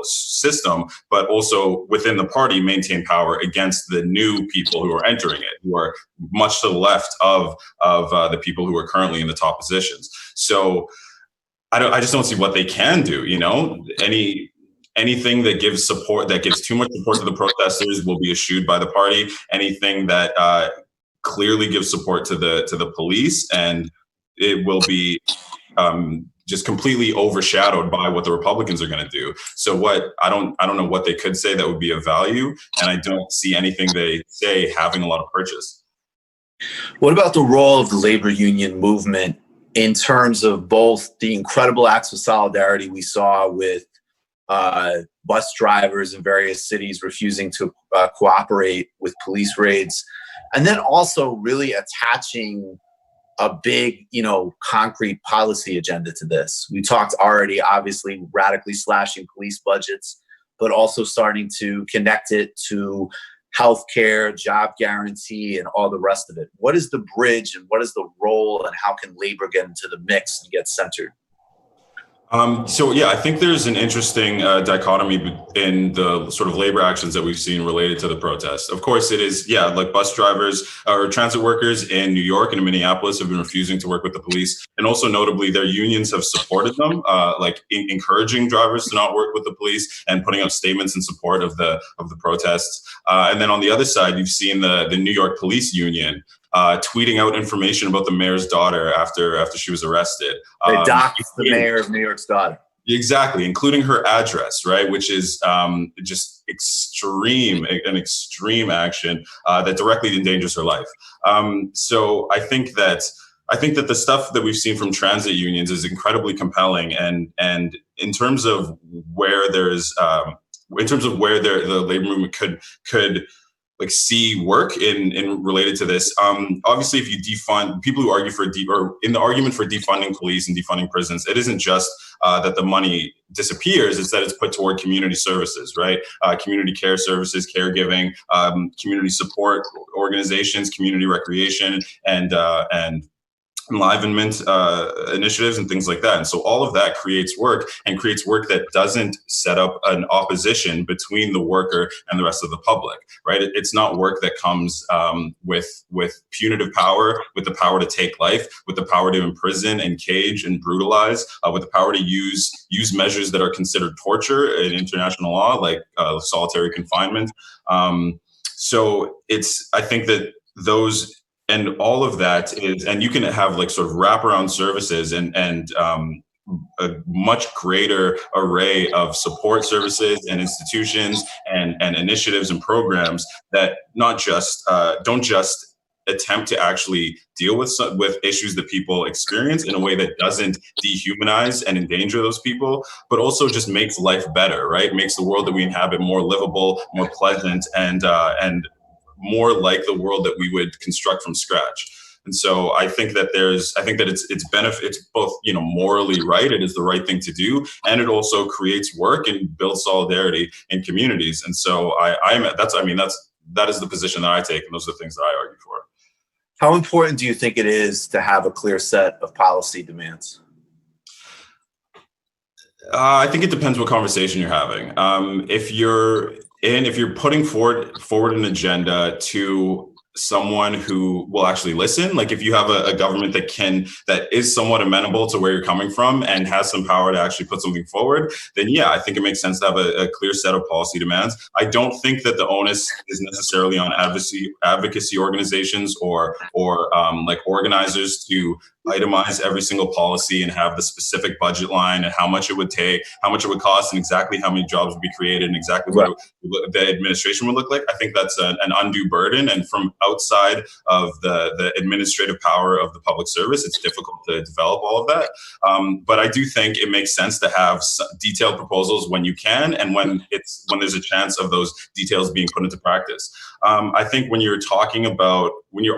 system, but also within the party maintain power against the new people who are entering it, who are much to the left of the people who are currently in the top positions. So I just don't see what they can do. Anything that gives too much support to the protesters will be eschewed by the party. Anything that clearly gives support to the police, and it will be just completely overshadowed by what the Republicans are going to do. So I don't know what they could say that would be of value, and I don't see anything they say having a lot of purchase. What about the role of the labor union movement in terms of both the incredible acts of solidarity we saw with bus drivers in various cities refusing to cooperate with police raids, and then also really attaching a big, concrete policy agenda to this? We talked already, obviously, radically slashing police budgets, but also starting to connect it to healthcare, job guarantee, and all the rest of it. What is the bridge, and what is the role, and how can labor get into the mix and get centered? I think there's an interesting dichotomy in the sort of labor actions that we've seen related to the protests. Of course, it is, like bus drivers or transit workers in New York and in Minneapolis have been refusing to work with the police. And also notably, their unions have supported them, encouraging drivers to not work with the police and putting out statements in support of the protests. And then on the other side, you've seen the New York Police Union tweeting out information about the mayor's daughter after she was arrested. They doxed the mayor of New York's daughter. Exactly, including her address, right, which is just extreme action that directly endangers her life. So I think that the stuff that we've seen from transit unions is incredibly compelling, and in terms of where the labor movement could see work in related to this. Obviously, if you defund people who argue for or in the argument for defunding police and defunding prisons, it isn't just that the money disappears; it's that it's put toward community services, right? Community care services, caregiving, community support organizations, community recreation, and enlivenment initiatives and things like that. And so all of that creates work that doesn't set up an opposition between the worker and the rest of the public, right? It's not work that comes with punitive power, with the power to take life, with the power to imprison and cage and brutalize, with the power to use measures that are considered torture in international law, like solitary confinement. So I think that those, and all of that is, and you can have sort of wraparound services and a much greater array of support services and institutions and initiatives and programs that don't just attempt to actually deal with issues that people experience in a way that doesn't dehumanize and endanger those people, but also just makes life better, right? Makes the world that we inhabit more livable, more pleasant, and more like the world that we would construct from scratch. And so I think that it's both, morally right. It is the right thing to do. And it also creates work and builds solidarity in communities. And so that is the position that I take. And those are the things that I argue for. How important do you think it is to have a clear set of policy demands? I think it depends what conversation you're having. If you're putting forward an agenda to someone who will actually listen, like if you have a government that is somewhat amenable to where you're coming from and has some power to actually put something forward, then yeah, I think it makes sense to have a clear set of policy demands. I don't think that the onus is necessarily on advocacy organizations or like organizers to itemize every single policy and have the specific budget line and how much it would take, how much it would cost, and exactly how many jobs would be created and exactly what the administration would look like. I think that's an undue burden. And from outside of the administrative power of the public service, it's difficult to develop all of that. But I do think it makes sense to have detailed proposals when you can and when there's a chance of those details being put into practice. I think when you're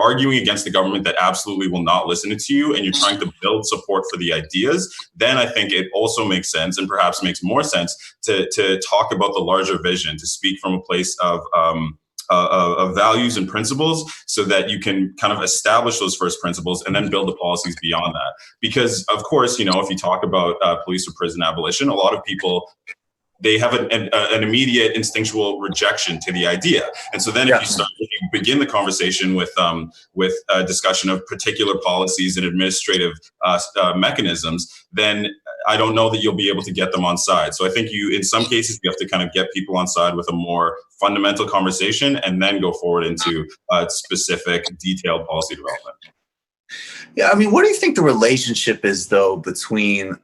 arguing against the government that absolutely will not listen to you and you're trying to build support for the ideas, then I think it also makes sense and perhaps makes more sense to talk about the larger vision, to speak from a place of values and principles so that you can kind of establish those first principles and then build the policies beyond that. Because, of course, if you talk about police or prison abolition, a lot of people, they have an immediate instinctual rejection to the idea. And so then if you begin the conversation with a discussion of particular policies and administrative mechanisms, then I don't know that you'll be able to get them on side. So I think in some cases, you have to kind of get people on side with a more fundamental conversation and then go forward into specific detailed policy development. Yeah. I mean, what do you think the relationship is though between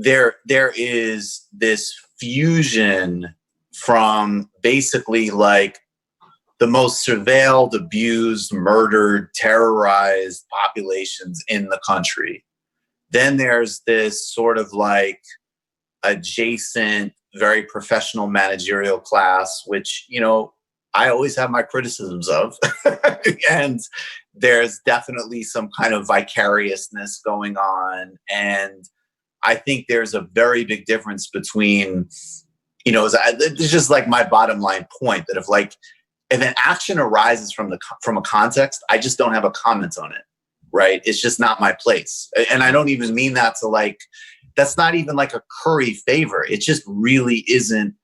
there is this fusion from basically like the most surveilled, abused, murdered, terrorized populations in the country. Then there's this sort of like adjacent, very professional managerial class, which, I always have my criticisms of. And there's definitely some kind of vicariousness going on. And I think there's a very big difference between, it's just like my bottom line point that if an action arises from a context, I just don't have a comment on it, right? It's just not my place. And I don't even mean that to that's not even like a curry favor. It just really isn't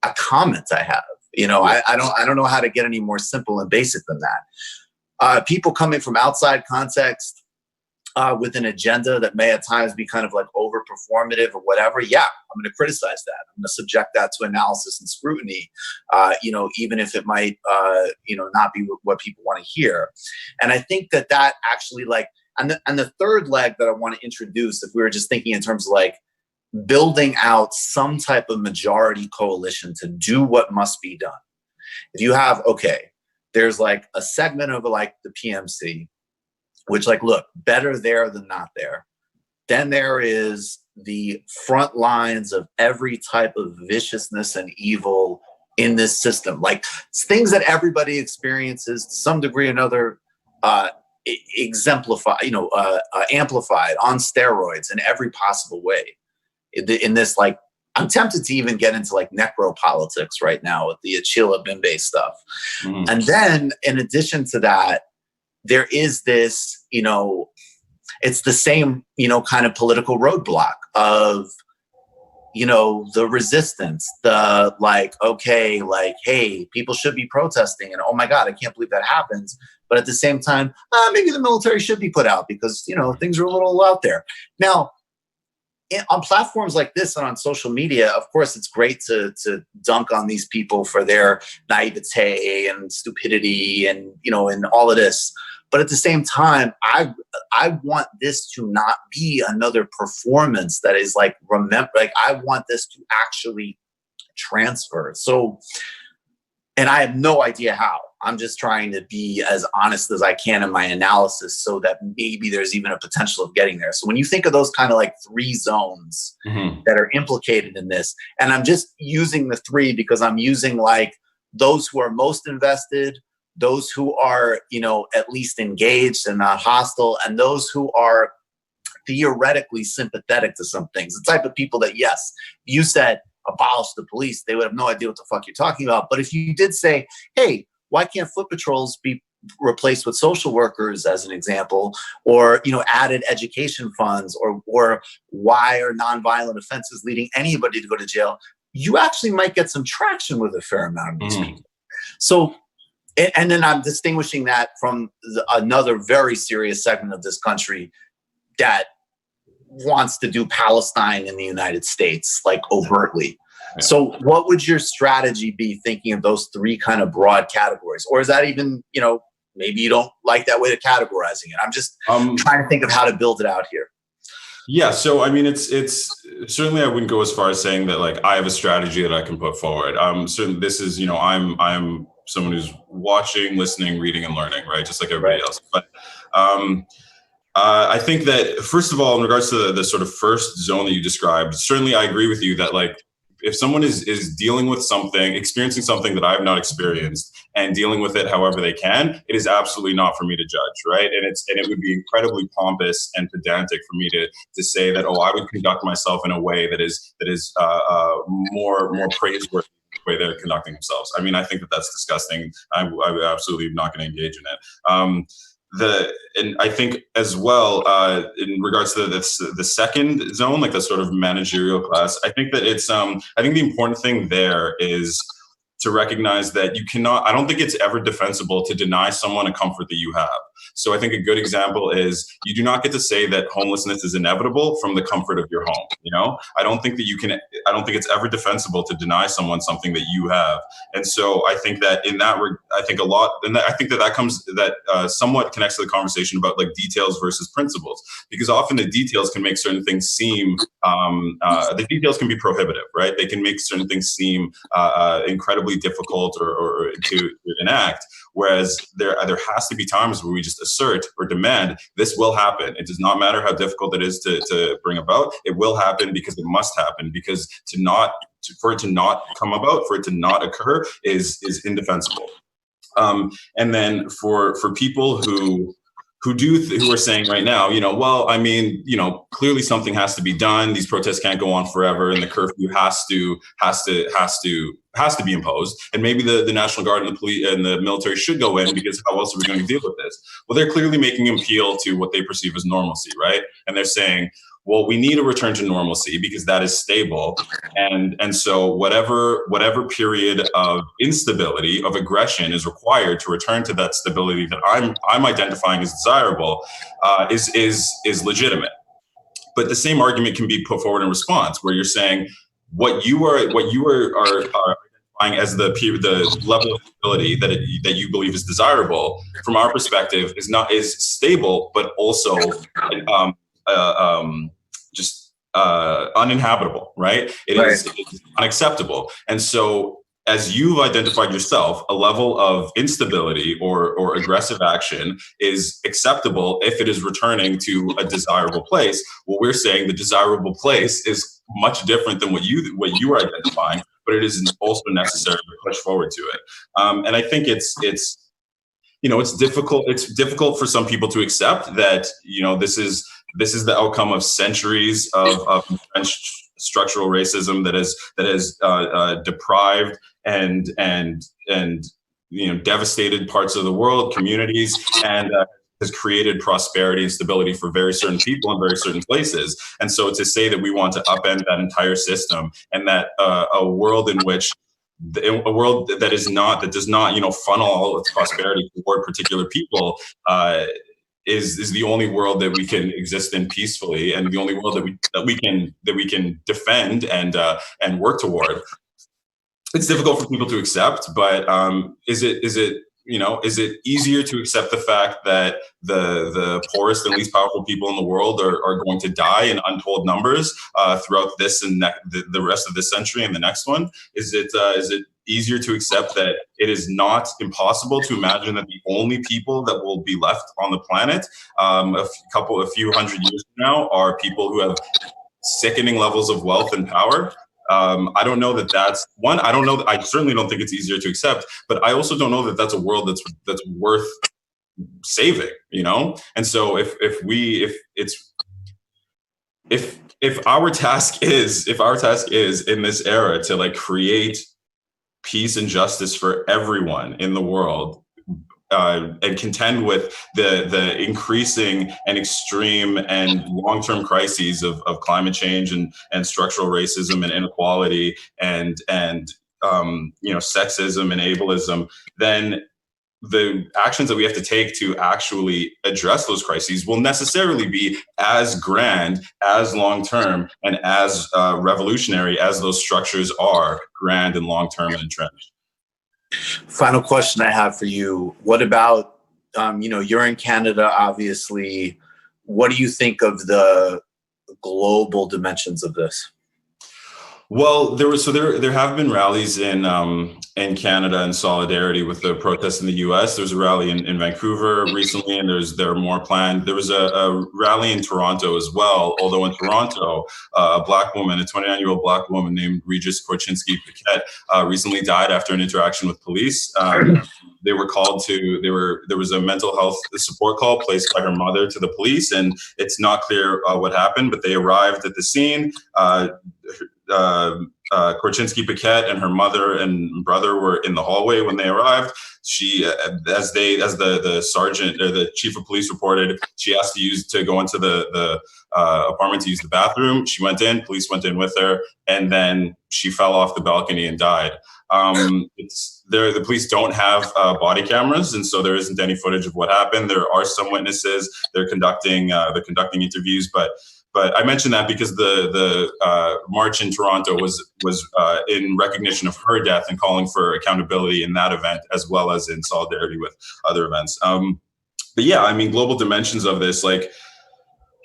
a comment I have. I don't know how to get any more simple and basic than that. People coming from outside context, with an agenda that may at times be kind of like over performative or whatever, I'm going to criticize that. I'm going to subject that to analysis and scrutiny, even if it might, not be what people want to hear. And I think that actually and the third leg that I want to introduce, if we were just thinking in terms of building out some type of majority coalition to do what must be done. If you have, there's a segment of the PMC, which look, better there than not there. Then there is the front lines of every type of viciousness and evil in this system, things that everybody experiences to some degree or another, exemplified, amplified on steroids in every possible way. In this, I'm tempted to even get into necropolitics right now with the Achille Mbembe stuff. Mm-hmm. And then in addition to that, there is this, it's the same, kind of political roadblock of, the resistance, hey, people should be protesting. And oh my God, I can't believe that happens. But at the same time, maybe the military should be put out because, things are a little out there. Now, on platforms like this and on social media, of course, it's great to dunk on these people for their naivete and stupidity and, and all of this. But at the same time, I want this to not be another performance that is I want this to actually transfer. So, and I have no idea how. I'm just trying to be as honest as I can in my analysis so that maybe there's even a potential of getting there. So when you think of those kind of three zones that are implicated in this, and I'm just using the three because I'm using those who are most invested, those who are, at least engaged and not hostile, and those who are theoretically sympathetic to some things. The type of people that, yes, you said abolish the police, they would have no idea what the fuck you're talking about. But if you did say, hey, why can't foot patrols be replaced with social workers, as an example, or added education funds, or why are nonviolent offenses leading anybody to go to jail, you actually might get some traction with a fair amount of these people. So, and then I'm distinguishing that from another very serious segment of this country that wants to do Palestine in the United States, like overtly. Yeah. So what would your strategy be, thinking of those three kind of broad categories? Or is that even, maybe you don't like that way of categorizing it? I'm just trying to think of how to build it out here. Yeah. So, I mean, it's certainly, I wouldn't go as far as saying that like I have a strategy that I can put forward. Certainly this is, I'm someone who's watching, listening, reading, and learning, right? Just like everybody else. But I think that, first of all, in regards to the sort of first zone that you described, certainly I agree with you that like, if someone is dealing with something, experiencing something that I have not experienced and dealing with it however they can, it is absolutely not for me to judge, right? And it would be incredibly pompous and pedantic for me to say that, I would conduct myself in a way that is more praiseworthy the way they're conducting themselves. I mean, I think that that's disgusting. I'm absolutely not going to engage in it. And I think as well, in regards to the second zone, like the sort of managerial class, I think that I think the important thing there is to recognize that I don't think it's ever defensible to deny someone a comfort that you have. So I think a good example is you do not get to say that homelessness is inevitable from the comfort of your home. I don't think it's ever defensible to deny someone something that you have. And so I think that I think a lot, and I think that comes, somewhat connects to the conversation about like details versus principles, because often the details can make certain things seem, the details can be prohibitive, right? They can make certain things seem incredibly difficult or to enact. Whereas there has to be times where we just assert or demand this will happen. It does not matter how difficult it is to bring about. It will happen because it must happen, because for it to not come about, for it to not occur is indefensible. And then for people who are saying right now, well, I mean, clearly something has to be done. These protests can't go on forever, and the curfew has to be imposed. And maybe the National Guard and the police and the military should go in, because how else are we going to deal with this? Well, they're clearly making an appeal to what they perceive as normalcy, right? And they're saying, well, we need a return to normalcy because that is stable. And so whatever period of instability, of aggression is required to return to that stability that I'm identifying as desirable, is legitimate. But the same argument can be put forward in response, where you're saying what you are identifying as the level of stability that you believe is desirable, from our perspective, is stable, but also just uninhabitable, right? It is unacceptable. And so, as you've identified yourself, a level of instability or aggressive action is acceptable if it is returning to a desirable place. Well, we're saying the desirable place is much different than what you are identifying, but it is also necessary to push forward to it. And I think it's difficult. It's difficult for some people to accept that this is the outcome of centuries of entrenched structural racism that has deprived and devastated parts of the world, communities, and has created prosperity and stability for very certain people in very certain places. And so to say that we want to upend that entire system, and that a world that does not funnel all its prosperity toward particular people is the only world that we can exist in peacefully, and the only world that we can defend and work toward. It's difficult for people to accept, but is it easier to accept the fact that the poorest and least powerful people in the world are going to die in untold numbers throughout this and the rest of this century and the next one? Is it easier to accept that it is not impossible to imagine that the only people that will be left on the planet a few hundred years from now are people who have sickening levels of wealth and power? I don't know that that's one. I don't know. I certainly don't think it's easier to accept, but I also don't know that that's a world that's worth saving, you know? And so if our task is in this era to like create peace and justice for everyone in the world, and contend with the increasing and extreme and long-term crises of climate change and structural racism and inequality and sexism and ableism, then the actions that we have to take to actually address those crises will necessarily be as grand, as long-term, and as revolutionary as those structures are grand and long-term and entrenched. Final question I have for you. What about, you're in Canada, obviously. What do you think of the global dimensions of this? Well, there have been rallies in Canada in solidarity with the protests in the U.S. There's a rally in Vancouver recently, and there are more planned. There was a rally in Toronto as well. Although in Toronto, a 29-year-old black woman named Regis Korchinski-Paquette recently died after an interaction with police. They were called to. There was a mental health support call placed by her mother to the police, and it's not clear what happened. But they arrived at the scene. Korchinski-Paquette and her mother and brother were in the hallway when they arrived. She, as the sergeant or the chief of police reported, she asked to go into the apartment to use the bathroom. She went in, police went in with her, and then she fell off the balcony and died. The police don't have body cameras, and so there isn't any footage of what happened. There are some witnesses. They're conducting interviews, but I mentioned that because the march in Toronto was in recognition of her death and calling for accountability in that event, as well as in solidarity with other events. But yeah, I mean, global dimensions of this, like,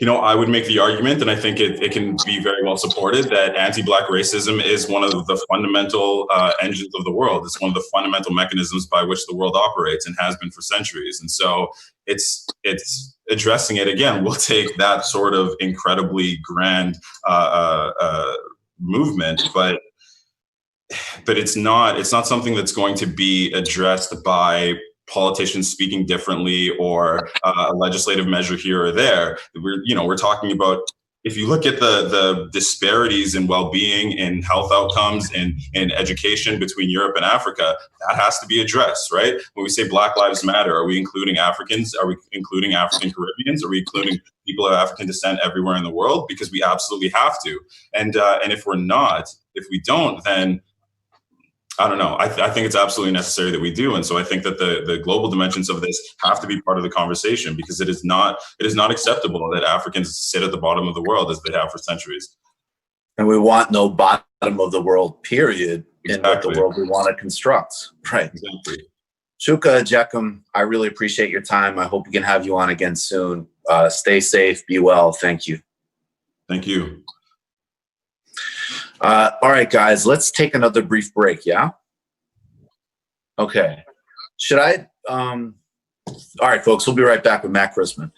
I would make the argument, and I think it can be very well supported, that anti-Black racism is one of the fundamental engines of the world. It's one of the fundamental mechanisms by which the world operates and has been for centuries. And so it's addressing it, again, will take that sort of incredibly grand movement, but it's not something that's going to be addressed by politicians speaking differently or a legislative measure here or there. We're talking about, if you look at the disparities in well-being, in health outcomes, in education between Europe and Africa, that has to be addressed, right? When we say Black Lives Matter, are we including Africans? Are we including African Caribbeans? Are we including people of African descent everywhere in the world? Because we absolutely have to. And if we don't, then I don't know. I think it's absolutely necessary that we do. And so I think that the global dimensions of this have to be part of the conversation, because it is not acceptable that Africans sit at the bottom of the world as they have for centuries. And we want no bottom of the world, period, in what the world we want to construct. Right. Exactly. Chuka, Ejeckam, I really appreciate your time. I hope we can have you on again soon. Stay safe, be well. Thank you. Thank you. All right, guys, let's take another brief break, yeah? Okay. All right, folks, we'll be right back with Matt Christman.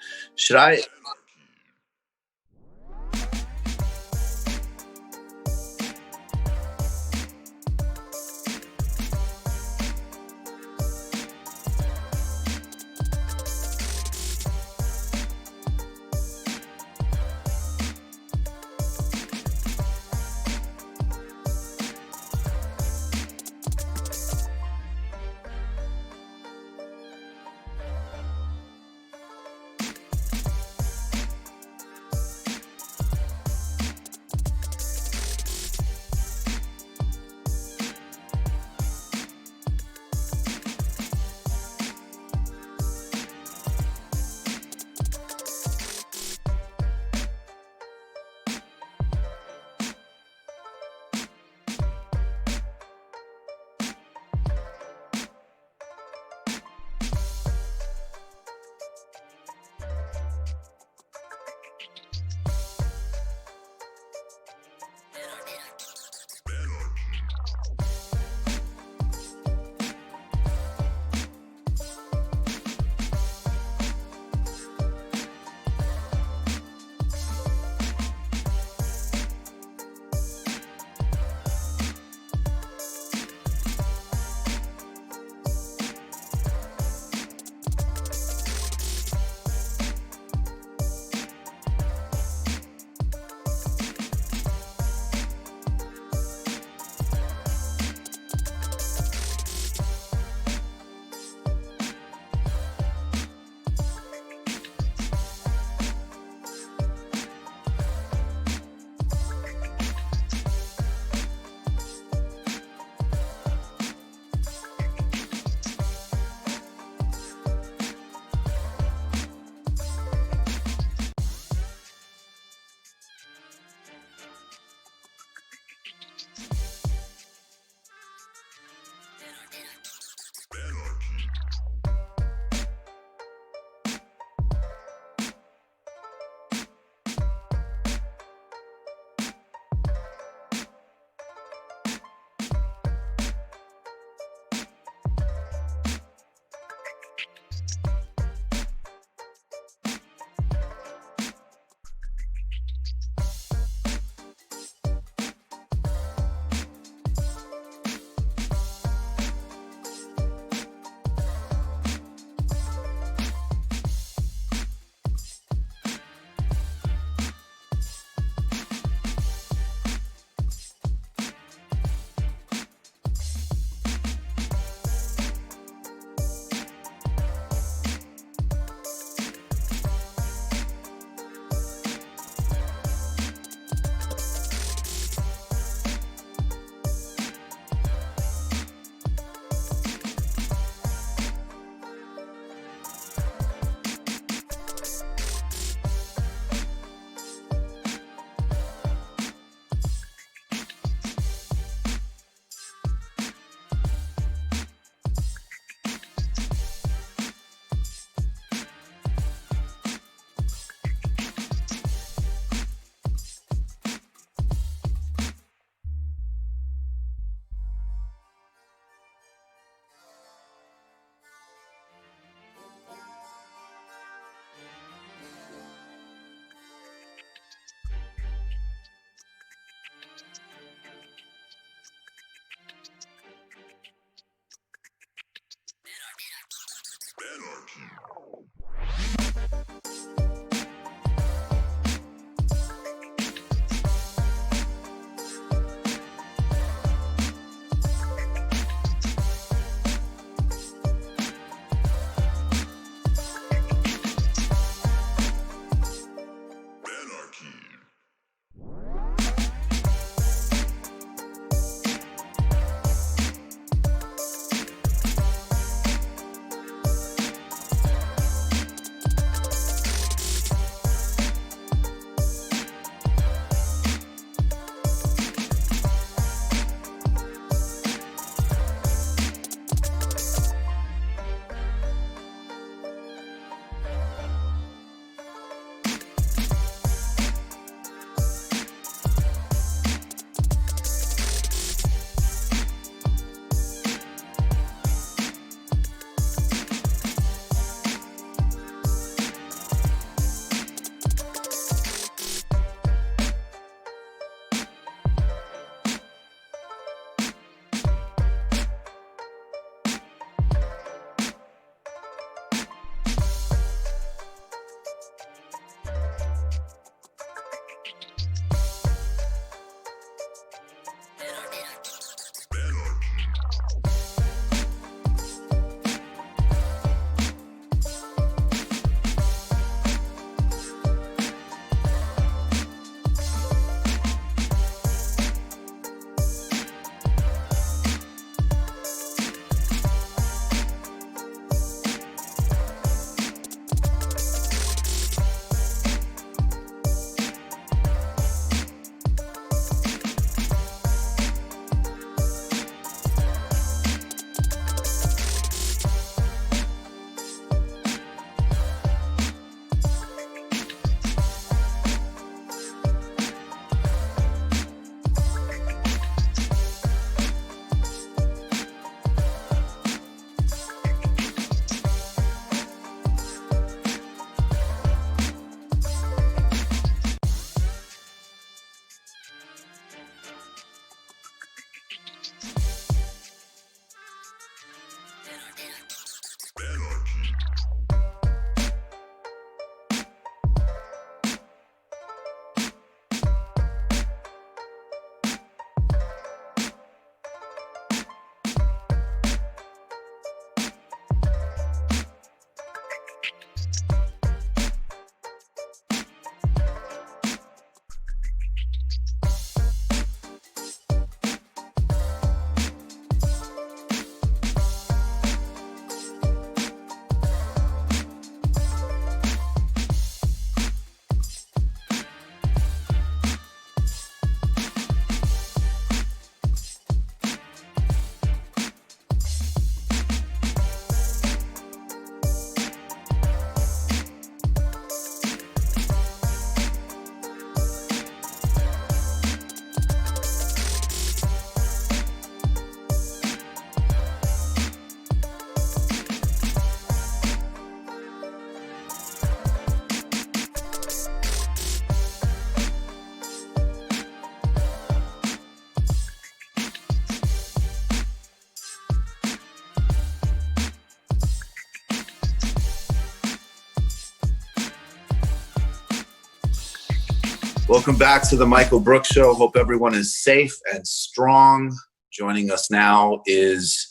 Welcome back to the Michael Brooks Show. Hope everyone is safe and strong. Joining us now is,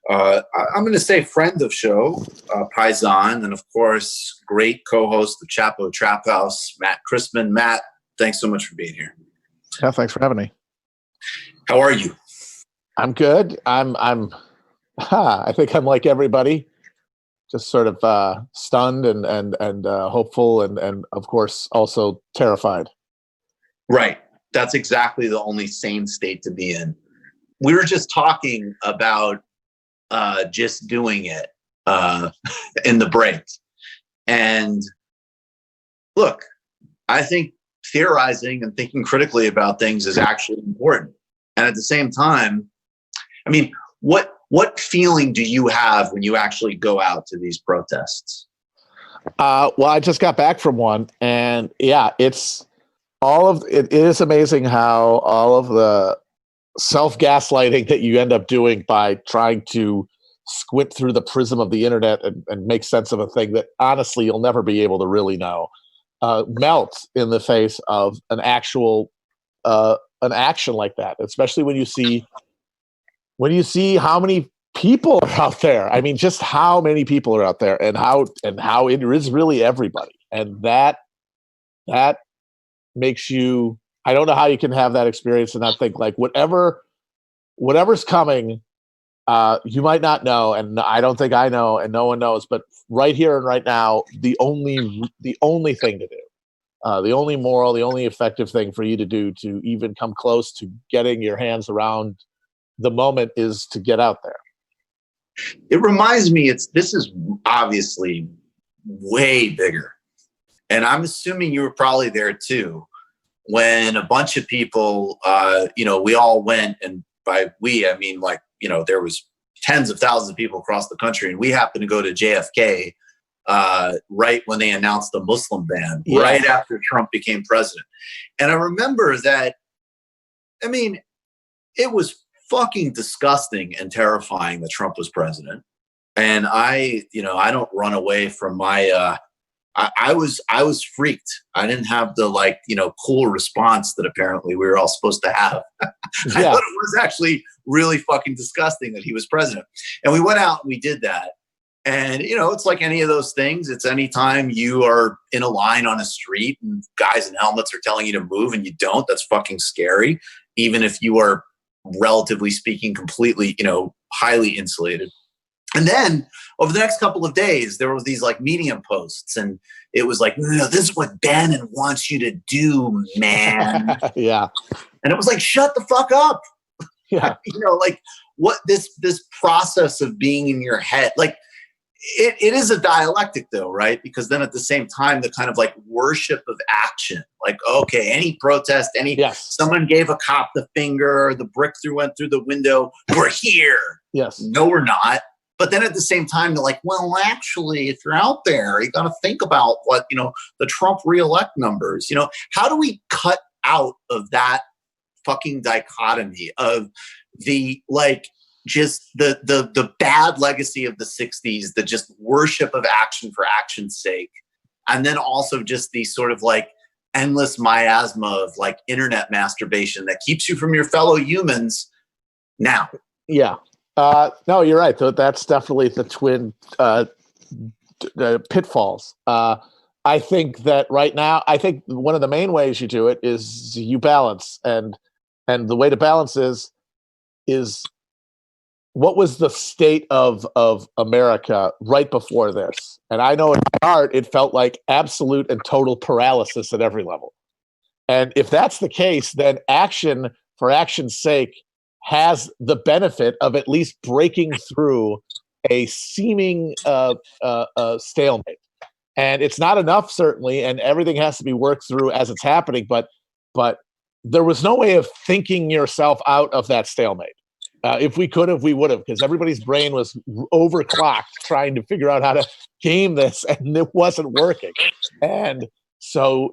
I'm going to say friend of show, Paisan, and of course, great co-host of Chapo Trap House, Matt Christman. Matt, thanks so much for being here. Yeah, thanks for having me. How are you? I'm good. I think I'm like everybody, just sort of stunned and hopeful and of course also terrified. Right. That's exactly the only sane state to be in. We were just talking about just doing it in the break. And look, I think theorizing and thinking critically about things is actually important. And at the same time, I mean, what feeling do you have when you actually go out to these protests? Well, I just got back from one, and yeah, it is amazing how all of the self-gaslighting that you end up doing by trying to squint through the prism of the internet and make sense of a thing that honestly you'll never be able to really know, melts in the face of an actual an action like that, especially when you see how many people are out there. I mean, just how many people are out there, and how it is really everybody, and that makes you. I don't know how you can have that experience and not think like whatever's coming, you might not know, and I don't think I know, and no one knows. But right here and right now, the only thing to do, the only moral, the only effective thing for you to do to even come close to getting your hands around the moment is to get out there. It reminds me, this is obviously way bigger. And I'm assuming you were probably there too, when a bunch of people, we all went, and by we, I mean, like, there was tens of thousands of people across the country, and we happened to go to JFK right when they announced the Muslim ban, yeah, right after Trump became president. And I remember that, I mean, it was fucking disgusting and terrifying that Trump was president. And I don't run away from my, I was freaked. I didn't have the cool response that apparently we were all supposed to have. I thought it was actually really fucking disgusting that he was president. And we went out and we did that. And, it's like any of those things. It's anytime you are in a line on a street and guys in helmets are telling you to move and you don't, that's fucking scary. Even if you are, relatively speaking, completely, highly insulated. And then over the next couple of days, there was these Medium posts, and it was like, no, this is what Bannon wants you to do, man. Yeah. And it was like, shut the fuck up. Yeah. What this process of being in your head, it is a dialectic though, right? Because then at the same time, the kind of worship of action, okay, any protest, someone gave a cop the finger, the brick went through the window, we're here. Yes. No, we're not. But then at the same time, they're like, well, actually, if you're out there, you got to think about what, the Trump reelect numbers, how do we cut out of that fucking dichotomy of the, just the bad legacy of the 60s, the just worship of action for action's sake. And then also just the sort of endless miasma of internet masturbation that keeps you from your fellow humans now. Yeah. No, you're right. That's definitely the twin pitfalls. I think that right now, one of the main ways you do it is you balance, and the way to balance is what was the state of America right before this? And I know in my heart, it felt like absolute and total paralysis at every level. And if that's the case, then action for action's sake has the benefit of at least breaking through a seeming stalemate. And it's not enough, certainly, and everything has to be worked through as it's happening, but there was no way of thinking yourself out of that stalemate. If we could have, we would have, because everybody's brain was overclocked trying to figure out how to game this, and it wasn't working. And so,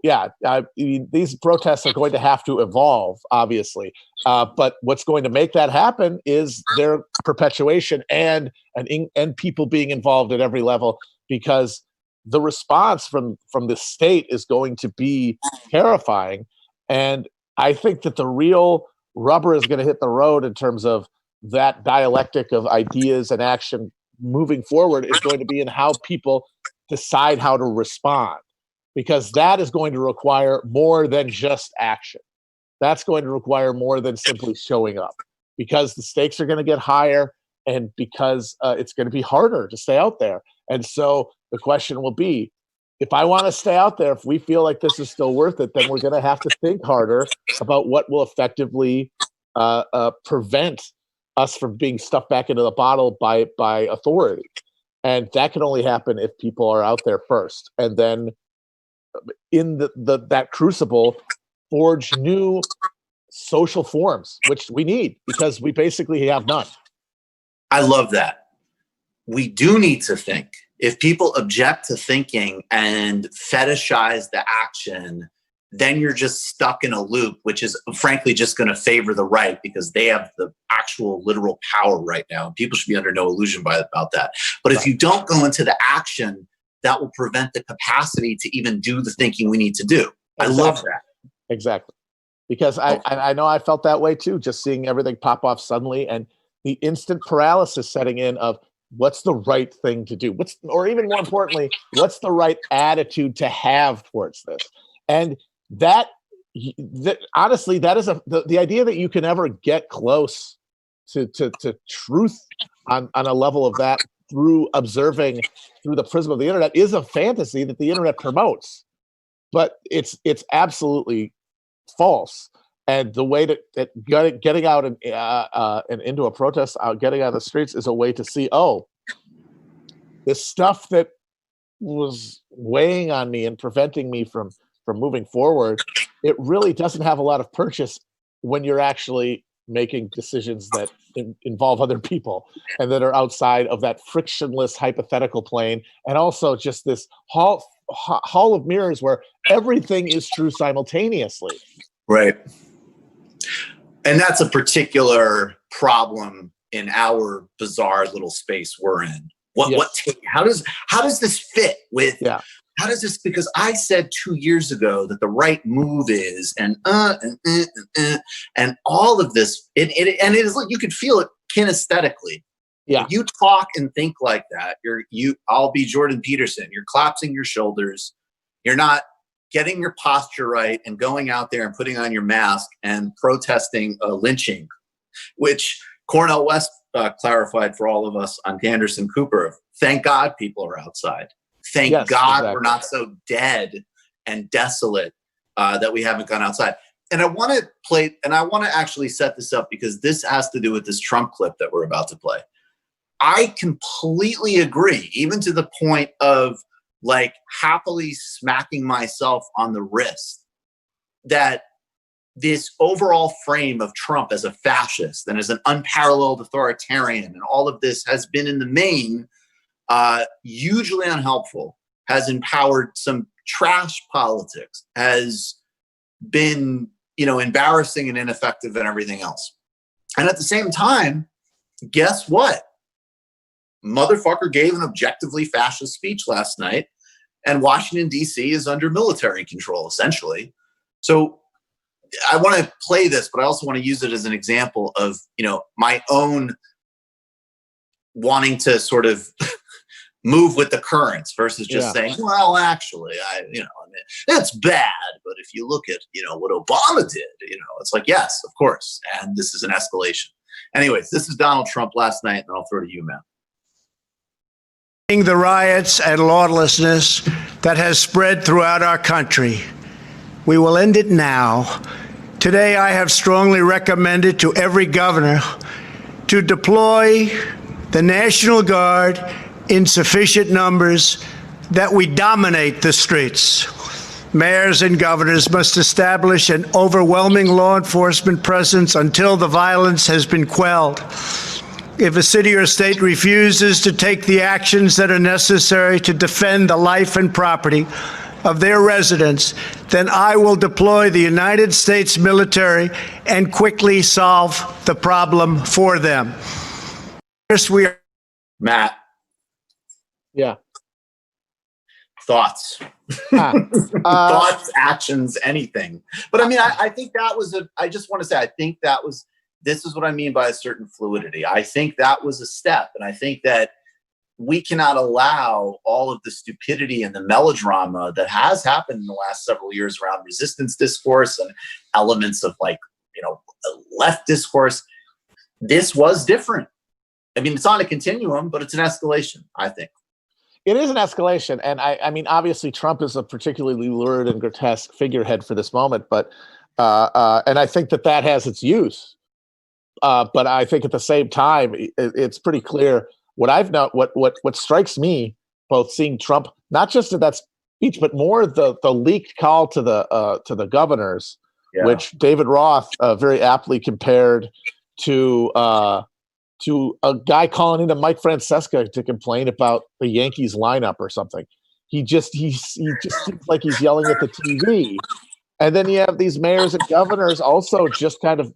these protests are going to have to evolve, obviously. But what's going to make that happen is their perpetuation and people being involved at every level, because the response from the state is going to be terrifying. And I think that the real rubber is going to hit the road in terms of that dialectic of ideas and action moving forward is going to be in how people decide how to respond, because that is going to require more than just action. That's going to require more than simply showing up, because the stakes are going to get higher and because it's going to be harder to stay out there. And so the question will be, if I want to stay out there, if we feel like this is still worth it, then we're going to have to think harder about what will effectively prevent us from being stuffed back into the bottle by authority. And that can only happen if people are out there first. And then in that crucible, forge new social forms, which we need because we basically have none. I love that. We do need to think. If people object to thinking and fetishize the action, then you're just stuck in a loop, which is frankly just going to favor the right because they have the actual literal power right now. People should be under no illusion about that. But if you don't go into the action, that will prevent the capacity to even do the thinking we need to do. I love that. Exactly. Because I know I felt that way too, just seeing everything pop off suddenly and the instant paralysis setting in of what's the right thing to do? Or even more importantly, what's the right attitude to have towards this? And that honestly, that is the idea that you can ever get close to truth on a level of that through observing through the prism of the internet is a fantasy that the internet promotes, but it's absolutely false. And the way that getting out and into a protest, getting out of the streets is a way to see, oh, this stuff that was weighing on me and preventing me from moving forward, it really doesn't have a lot of purchase when you're actually making decisions that involve other people and that are outside of that frictionless hypothetical plane. And also just this hall of mirrors where everything is true simultaneously. Right. And that's a problem in our bizarre little space we're in. How does this fit with? Yeah. How does this? Because I said 2 years ago that the right move is and all of this. It is like you could feel it kinesthetically. Yeah. If you talk and think like that, I'll be Jordan Peterson. You're collapsing your shoulders. You're not getting your posture right and going out there and putting on your mask and protesting lynching, which Cornel West clarified for all of us on Anderson Cooper. Thank God people are outside. Thank God exactly. We're not so dead and desolate that we haven't gone outside. And I want to actually set this up because this has to do with this Trump clip that we're about to play. I completely agree, even to the point of like happily smacking myself on the wrist, that this overall frame of Trump as a fascist and as an unparalleled authoritarian and all of this has been in the main hugely unhelpful, has empowered some trash politics, has been, embarrassing and ineffective and everything else. And at the same time, guess what? Motherfucker gave an objectively fascist speech last night, and Washington, D.C. is under military control, essentially. So I want to play this, but I also want to use it as an example of, my own wanting to sort of move with the currents versus just saying, well, actually, it's bad. But if you look at, what Obama did, it's like, yes, of course. And this is an escalation. Anyways, this is Donald Trump last night, and I'll throw to you, man. The riots and lawlessness that has spread throughout our country. We will end it now. Today, I have strongly recommended to every governor to deploy the National Guard in sufficient numbers that we dominate the streets. Mayors and governors must establish an overwhelming law enforcement presence until the violence has been quelled. If a city or state refuses to take the actions that are necessary to defend the life and property of their residents, then I will deploy the United States military and quickly solve the problem for them. First, we are Matt. Yeah. Thoughts. Thoughts, actions, anything. But I mean, I think that was I just want to say, I think this is what I mean by a certain fluidity. I think that was a step. And I think that we cannot allow all of the stupidity and the melodrama that has happened in the last several years around resistance discourse and elements of left discourse. This was different. I mean, it's on a continuum, but it's an escalation, I think. It is an escalation. And I mean, obviously Trump is a particularly lurid and grotesque figurehead for this moment, but and I think that has its use. But I think at the same time, it's pretty clear what strikes me, both seeing Trump, not just at that speech, but more the leaked call to the governors, which David Roth very aptly compared to a guy calling into Mike Francesca to complain about the Yankees lineup or something. He just seems like he's yelling at the TV. And then you have these mayors and governors also just kind of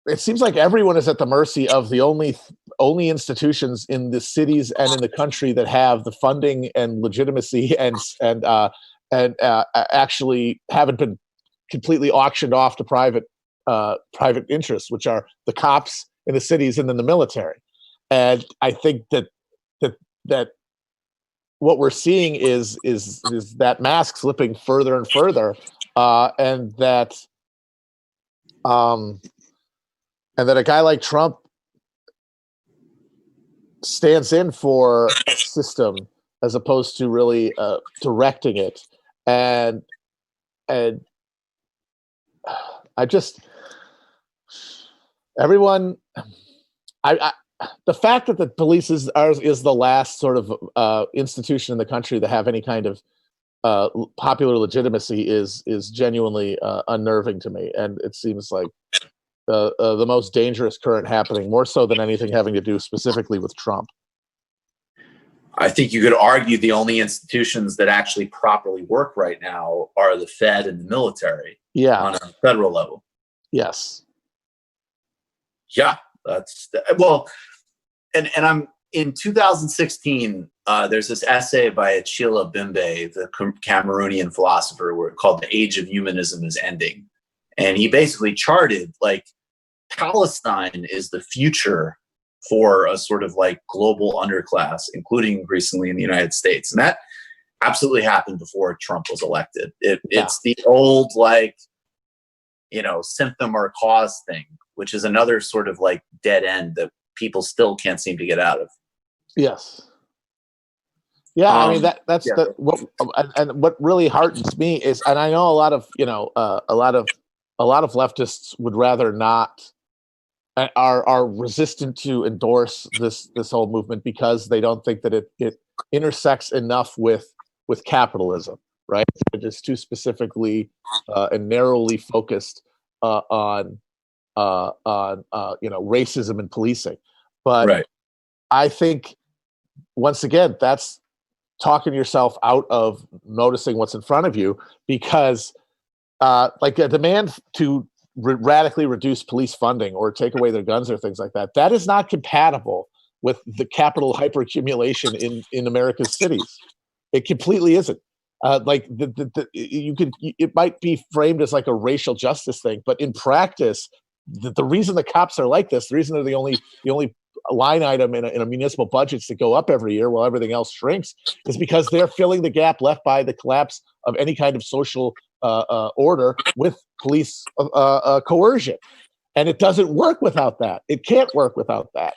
it seems like everyone is at the mercy of the only institutions in the cities and in the country that have the funding and legitimacy and actually haven't been completely auctioned off to private interests, which are the cops in the cities and then the military. And I think that what we're seeing is that mask slipping further and further, and that a guy like Trump stands in for a system as opposed to really directing it. And I just, everyone, the fact that the police is the last sort of institution in the country to have any kind of popular legitimacy is genuinely unnerving to me. And it seems like the most dangerous current happening, more so than anything having to do specifically with Trump. I think you could argue the only institutions that actually properly work right now are the Fed and the military. Yeah. On a federal level. Yes. Yeah, and I'm in 2016. There's this essay by Achille Mbembe, the Cameroonian philosopher, called "The Age of Humanism is Ending," and he basically charted like Palestine is the future for a sort of like global underclass, including increasingly in the United States, and that absolutely happened before Trump was elected. It's the old symptom or cause thing, which is another sort of like dead end that people still can't seem to get out of. Yes. Yeah, I mean what really heartens me is, and I know a lot of leftists would rather not, are resistant to endorse this whole movement because they don't think that it intersects enough with capitalism, right? It is too specifically and narrowly focused on racism and policing. But right. I think once again that's talking yourself out of noticing what's in front of you, because like a demand to radically reduce police funding or take away their guns or things like that is not compatible with the capital hyperaccumulation in America's cities. It completely isn't. It might be framed as like a racial justice thing, but in practice, the reason the cops are like this, the reason they're the only line item in a municipal budgets to go up every year while everything else shrinks, is because they're filling the gap left by the collapse of any kind of social order with police coercion, and it doesn't work without that. It can't work without that.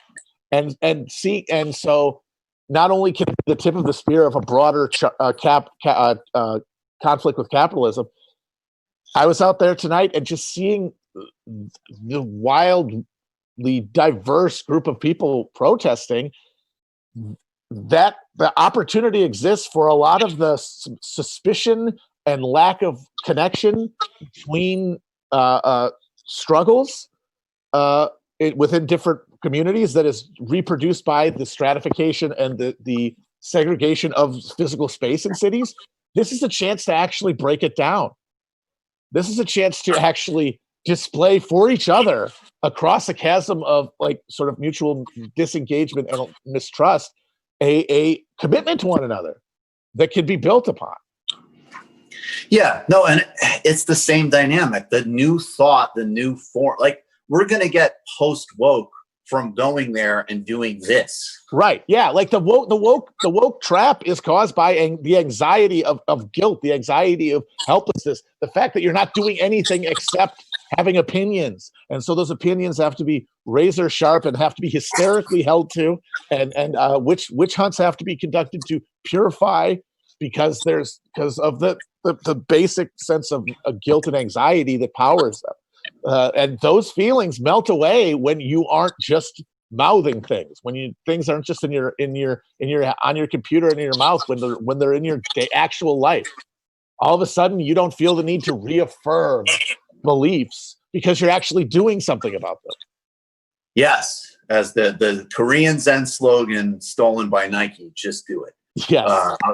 And so not only can it be the tip of the spear of a broader conflict with capitalism. I was out there tonight and just seeing the wildly diverse group of people protesting, that the opportunity exists for a lot of the suspicion and lack of connection between struggles within different communities that is reproduced by the stratification and the segregation of physical space in cities. This is a chance to actually break it down. This is a chance to actually display for each other across a chasm of like sort of mutual disengagement and mistrust, a commitment to one another that can be built upon. Yeah, no, and it's the same dynamic. The new thought, the new form. Like, we're going to get post woke from going there and doing this. Right. Yeah. Like the woke trap is caused by the anxiety of guilt, the anxiety of helplessness, the fact that you're not doing anything except having opinions. And so those opinions have to be razor sharp and have to be hysterically held to. And witch hunts have to be conducted to purify because of the basic sense of guilt and anxiety that powers them. And those feelings melt away when you aren't just mouthing things, when things aren't just on your computer and in your mouth, when they're in your actual life. All of a sudden, you don't feel the need to reaffirm beliefs because you're actually doing something about them. Yes, as the Korean Zen slogan stolen by Nike, just do it. Yes.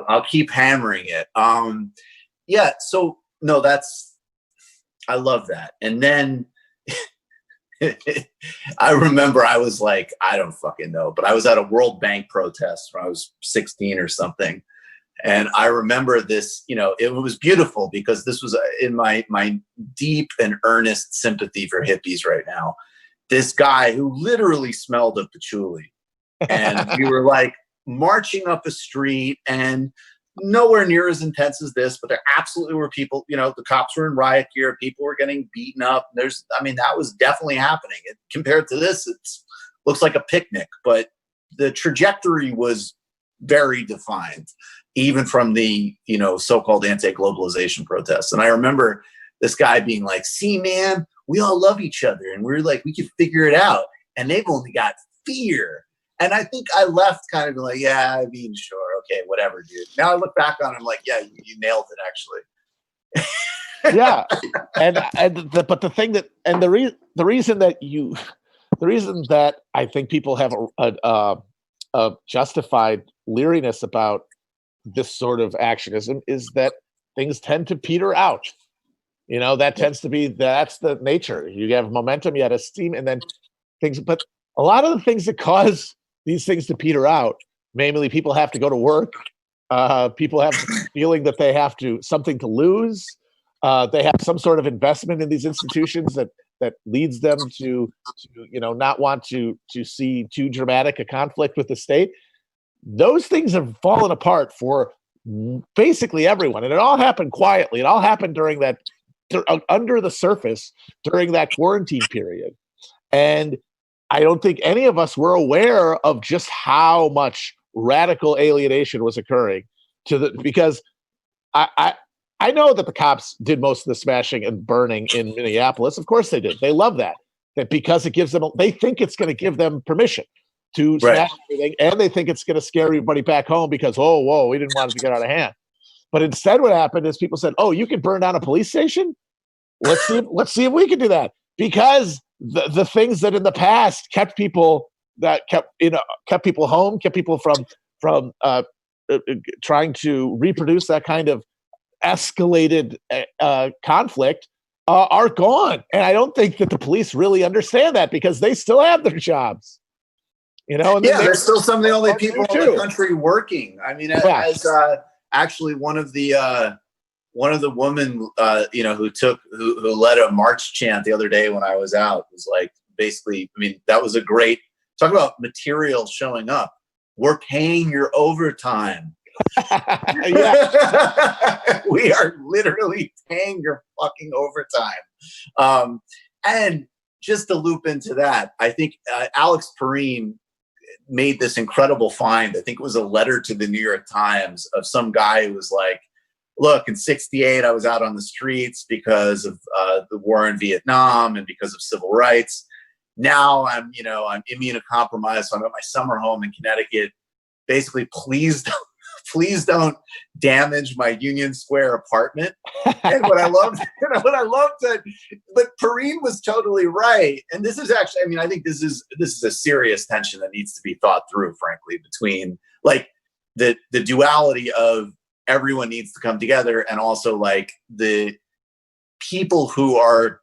I'll keep hammering it. Yeah, so no, I love that. And then I remember I was like, I don't fucking know, but I was at a World Bank protest when I was 16 or something. And I remember this, it was beautiful because this was in my deep and earnest sympathy for hippies right now. This guy who literally smelled of patchouli. And we were like marching up a street, and nowhere near as intense as this, but there absolutely were people, the cops were in riot gear, people were getting beaten up. That was definitely happening. Compared to this, it looks like a picnic, but the trajectory was very defined, even from the, so-called anti-globalization protests. And I remember this guy being like, see, man, we all love each other. And we're like, we can figure it out. And they've only got fear. And I think I left kind of like, yeah, I mean, sure. Okay, whatever, dude. Now I look back on it, I'm like, yeah, you nailed it, actually. Yeah. But the thing that, and the reason that I think people have a justified leeriness about this sort of actionism is that things tend to peter out. That's the nature. You have momentum, you have steam, and then things, but a lot of the things that cause these things to peter out, namely people have to go to work, people have the feeling that they have something to lose, they have some sort of investment in these institutions that leads them to not want to see too dramatic a conflict with the state. Those things have fallen apart for basically everyone, and it all happened quietly. It all happened under the surface during that quarantine period, and I don't think any of us were aware of just how much radical alienation was occurring because I know that the cops did most of the smashing and burning in Minneapolis. Of course they did. They love that because it gives them, they think it's going to give them permission to smash everything, and they think it's going to scare everybody back home because, oh, whoa, we didn't want it to get out of hand. But instead what happened is people said, oh, you can burn down a police station? Let's see if we can do that. Because the things that in the past kept people home, kept people from trying to reproduce that kind of escalated conflict are gone. And I don't think that the police really understand that because they still have their jobs. And they're still some of the only people in the country working. I mean, as actually one of the women, who led a march chant the other day when I was out was like, basically, I mean, that was a great talk about material showing up. We're paying your overtime. We are literally paying your fucking overtime. And just to loop into that, I think Alex Perrine made this incredible find. I think it was a letter to the New York Times of some guy who was like, look, in 68, I was out on the streets because of the war in Vietnam and because of civil rights. Now I'm immunocompromised. So I'm at my summer home in Connecticut. Basically, please don't damage my Union Square apartment. And what I loved that, but Perrine was totally right. And this is actually, I mean, I think this is a serious tension that needs to be thought through, frankly, between like the duality of everyone needs to come together and also like the people who are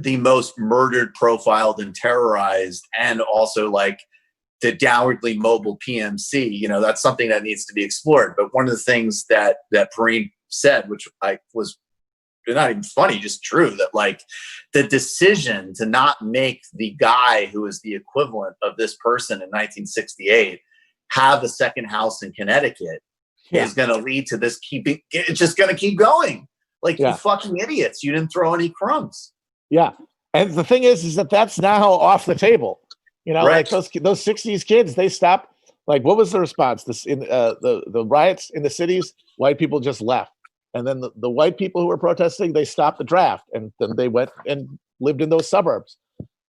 the most murdered, profiled, and terrorized, and also like downwardly mobile PMC, you know, that's something that needs to be explored. But one of the things that Perrine said, which I was not even funny, just true, that like the decision to not make the guy who is the equivalent of this person in 1968 have a second house in Connecticut is going to lead to this it's just going to keep going. Like, you fucking idiots, you didn't throw any crumbs. Yeah. And the thing is that that's now off the table. You know, like those 60s kids, they stopped. Like, what was the response? This in the riots in the cities, white people just left. And then the white people who were protesting, they stopped the draft, and then they went and lived in those suburbs.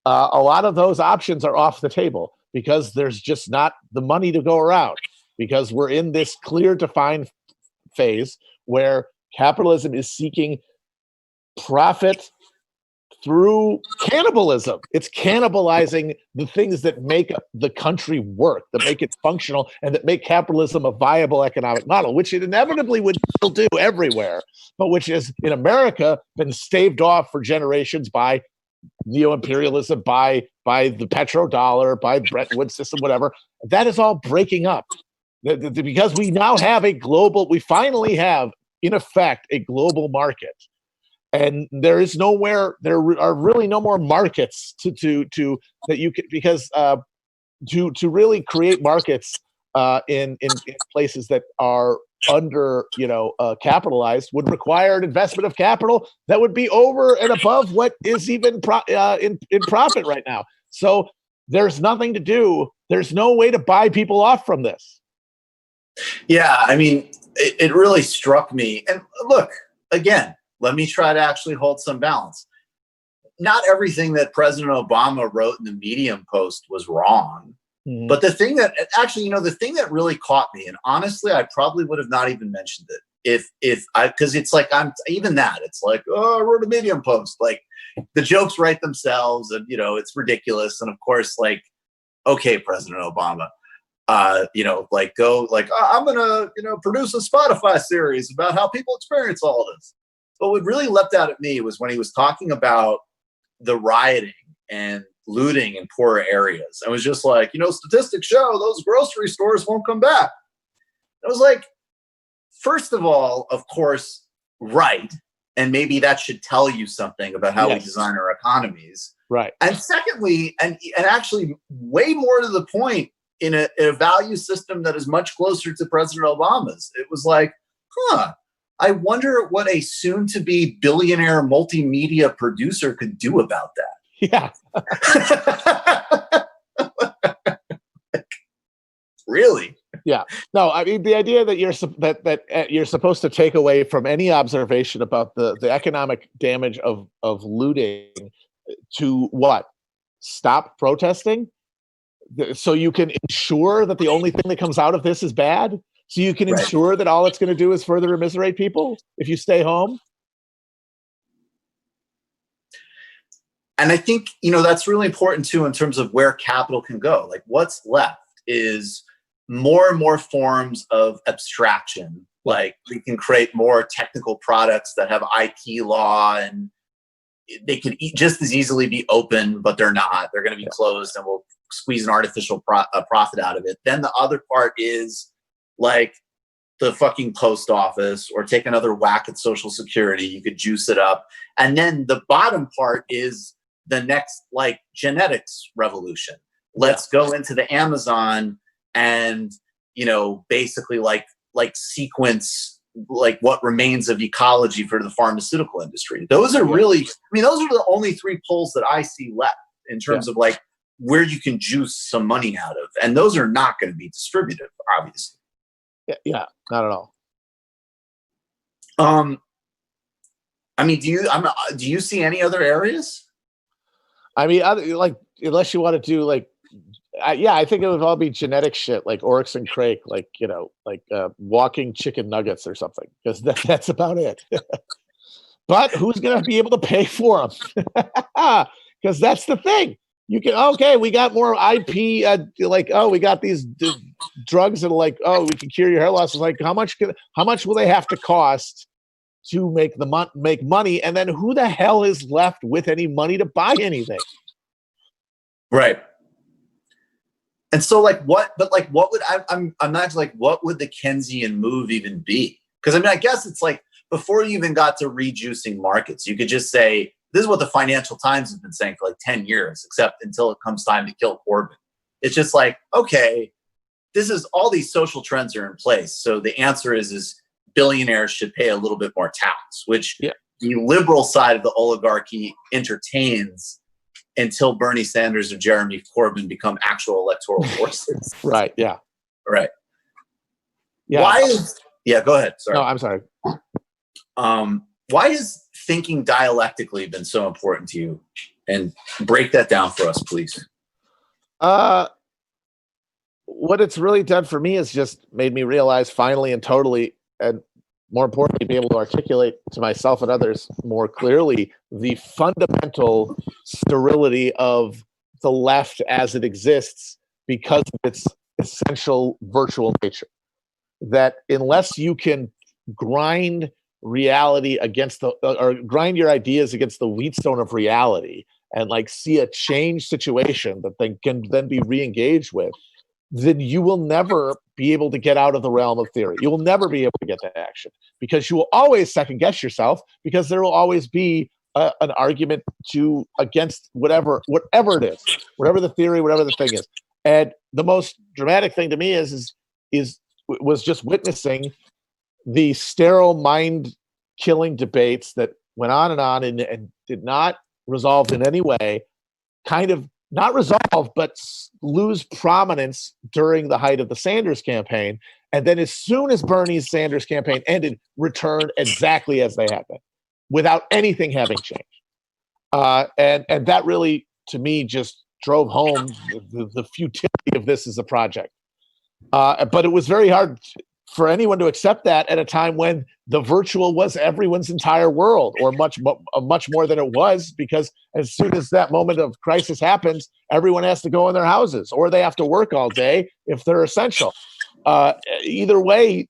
A lot of those options are off the table because there's just not the money to go around, because we're in this clear defined phase where capitalism is seeking profit through cannibalism. It's cannibalizing the things that make the country work, that make it functional, and that make capitalism a viable economic model, which it inevitably would still do everywhere, but which has in America been staved off for generations by neo-imperialism, by the petrodollar, by the Bretton Woods system, whatever. That is all breaking up because we now have we finally have, in effect, a global market. And there are really no more markets to that you could, because to really create markets in places that are under capitalized would require an investment of capital that would be over and above what is even in profit right now. So there's nothing to do. There's no way to buy people off from this. Yeah, I mean, it really struck me. And look, again, let me try to actually hold some balance. Not everything that President Obama wrote in the Medium post was wrong. Mm-hmm. But the thing that really caught me, and honestly, I probably would have not even mentioned it because it's like, it's like, oh, I wrote a Medium post. Like, the jokes write themselves, and, it's ridiculous. And of course, like, okay, President Obama, I'm going to, produce a Spotify series about how people experience all of this. But what really leapt out at me was when he was talking about the rioting and looting in poorer areas. I was just like, statistics show those grocery stores won't come back. I was like, first of all, of course, right. And maybe that should tell you something about how we design our economies. Right. And secondly, and actually way more to the point, in a value system that is much closer to President Obama's, it was like, I wonder what a soon-to-be billionaire multimedia producer could do about that. Yeah. Really? Yeah. No, I mean, the idea that you're supposed to take away from any observation about the economic damage of looting to what? Stop protesting? So you can ensure that the only thing that comes out of this is bad? So you can ensure that all it's going to do is further immiserate people if you stay home? And I think, that's really important too in terms of where capital can go. Like, what's left is more and more forms of abstraction. Like, we can create more technical products that have IP law, and they could just as easily be open, but they're not. They're going to be closed, and we'll squeeze an artificial profit out of it. Then the other part is like the fucking post office, or take another whack at Social Security. You could juice it up. And then the bottom part is the next, like, genetics revolution. Let's go into the Amazon and, basically like sequence like what remains of ecology for the pharmaceutical industry. Those are really, those are the only three poles that I see left in terms of like where you can juice some money out of. And those are not going to be distributive, obviously. Yeah, not at all. Do you see any other areas? I mean, unless you want to do I think it would all be genetic shit, like Oryx and Crake, walking chicken nuggets or something, because that's about it. But who's going to be able to pay for them? Because that's the thing. You can, we got more IP, we got these drugs that are we can cure your hair loss. It's like, how much will they have to cost to make money? And then who the hell is left with any money to buy anything? Right. And so like what, but like what would I'm not like, what would the Keynesian move even be? Because I mean, I guess it's like before you even got to rejuicing markets, you could just say, this is what the Financial Times has been saying for like 10 years, except until it comes time to kill Corbyn. It's just like, okay, this is all these social trends are in place. So the answer is billionaires should pay a little bit more tax, which the liberal side of the oligarchy entertains until Bernie Sanders or Jeremy Corbyn become actual electoral forces. Right. Yeah. Right. Yeah. Go ahead. Sorry. No, I'm sorry. Why has thinking dialectically been so important to you? And break that down for us, please. What it's really done for me is just made me realize finally and totally, and more importantly, be able to articulate to myself and others more clearly the fundamental sterility of the left as it exists because of its essential virtual nature. That unless you can grind reality against or grind your ideas against the wheatstone of reality and like see a changed situation that they can then be re-engaged with, then you will never be able to get out of the realm of theory. You will never be able to get to action because you will always second guess yourself because there will always be an argument against whatever it is, whatever the theory, whatever the thing is. And the most dramatic thing to me was just witnessing the sterile mind-killing debates that went on and did not resolve in any way, kind of not resolve, but lose prominence during the height of the Sanders campaign. And then as soon as Bernie's Sanders campaign ended, returned exactly as they had been, without anything having changed. And that really, to me, just drove home the futility of this as a project. But it was very hard for anyone to accept that at a time when the virtual was everyone's entire world, or much more than it was, because as soon as that moment of crisis happens, everyone has to go in their houses or they have to work all day if they're essential. Either way,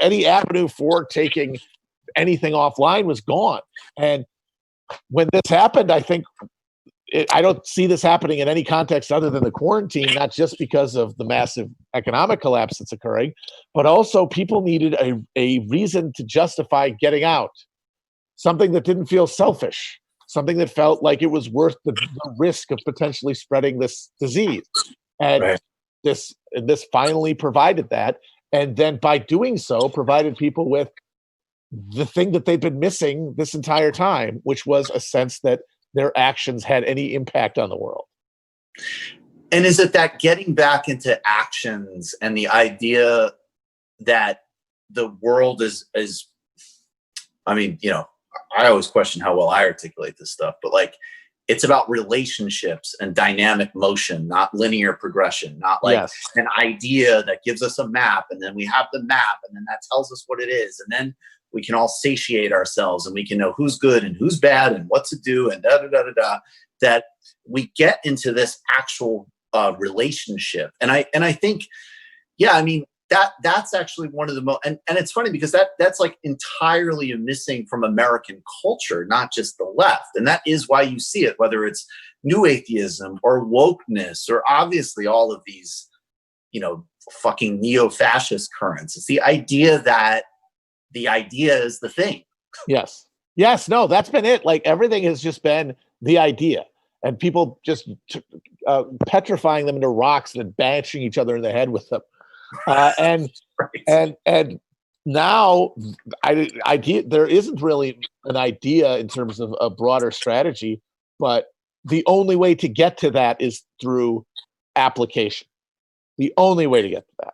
any avenue for taking anything offline was gone. And when this happened, I think I don't see this happening in any context other than the quarantine, not just because of the massive economic collapse that's occurring, but also people needed a reason to justify getting out, something that didn't feel selfish, something that felt like it was worth the risk of potentially spreading this disease. And this finally provided that. And then by doing so, provided people with the thing that they'd been missing this entire time, which was a sense that their actions had any impact on the world. And is it that getting back into actions and the idea that the world is I mean, you know, I always question how well I articulate this stuff, but like it's about relationships and dynamic motion, not linear progression, not like an idea that gives us a map and then we have the map and then that tells us what it is. And then we can all satiate ourselves and we can know who's good and who's bad and what to do and that we get into this actual relationship. And I think, I mean, that's actually one of the most, and it's funny because that's like entirely missing from American culture, not just the left. And that is why you see it, whether it's new atheism or wokeness, or obviously all of these, you know, fucking neo-fascist currents. It's the idea that the idea is the thing. Yes. No, that's been it. Like everything has just been the idea, and people just petrifying them into rocks and bashing each other in the head with them. And now there isn't really an idea in terms of a broader strategy, but the only way to get to that is through application. The only way to get to that.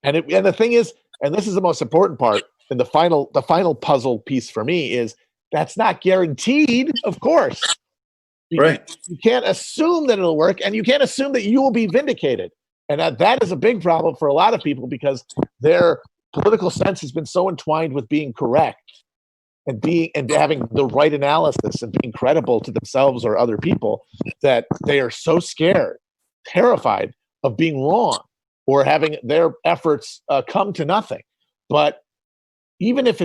And the thing is, and this is the most important part, and the final puzzle piece for me is that's not guaranteed, of course. You can't assume that it'll work, and you can't assume that you will be vindicated. And that is a big problem for a lot of people because their political sense has been so entwined with being correct and having the right analysis and being credible to themselves or other people that they are so scared, terrified of being wrong or having their efforts come to nothing. But even if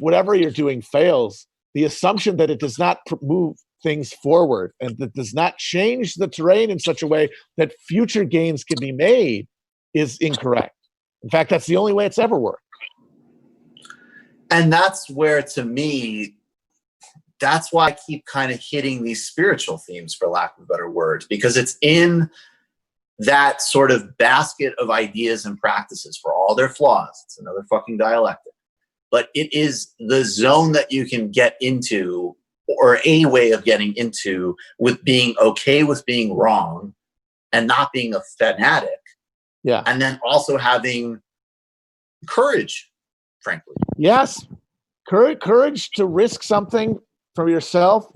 whatever you're doing fails, the assumption that it does not things forward and that does not change the terrain in such a way that future gains can be made is incorrect. In fact, that's the only way it's ever worked. And that's where, to me, that's why I keep kind of hitting these spiritual themes, for lack of a better word, because it's in that sort of basket of ideas and practices, for all their flaws. It's another fucking dialectic. But it is the zone that you can get into, or a way of getting into, with being okay with being wrong and not being a fanatic. Yeah. And then also having courage, frankly. Yes. Courage to risk something for yourself.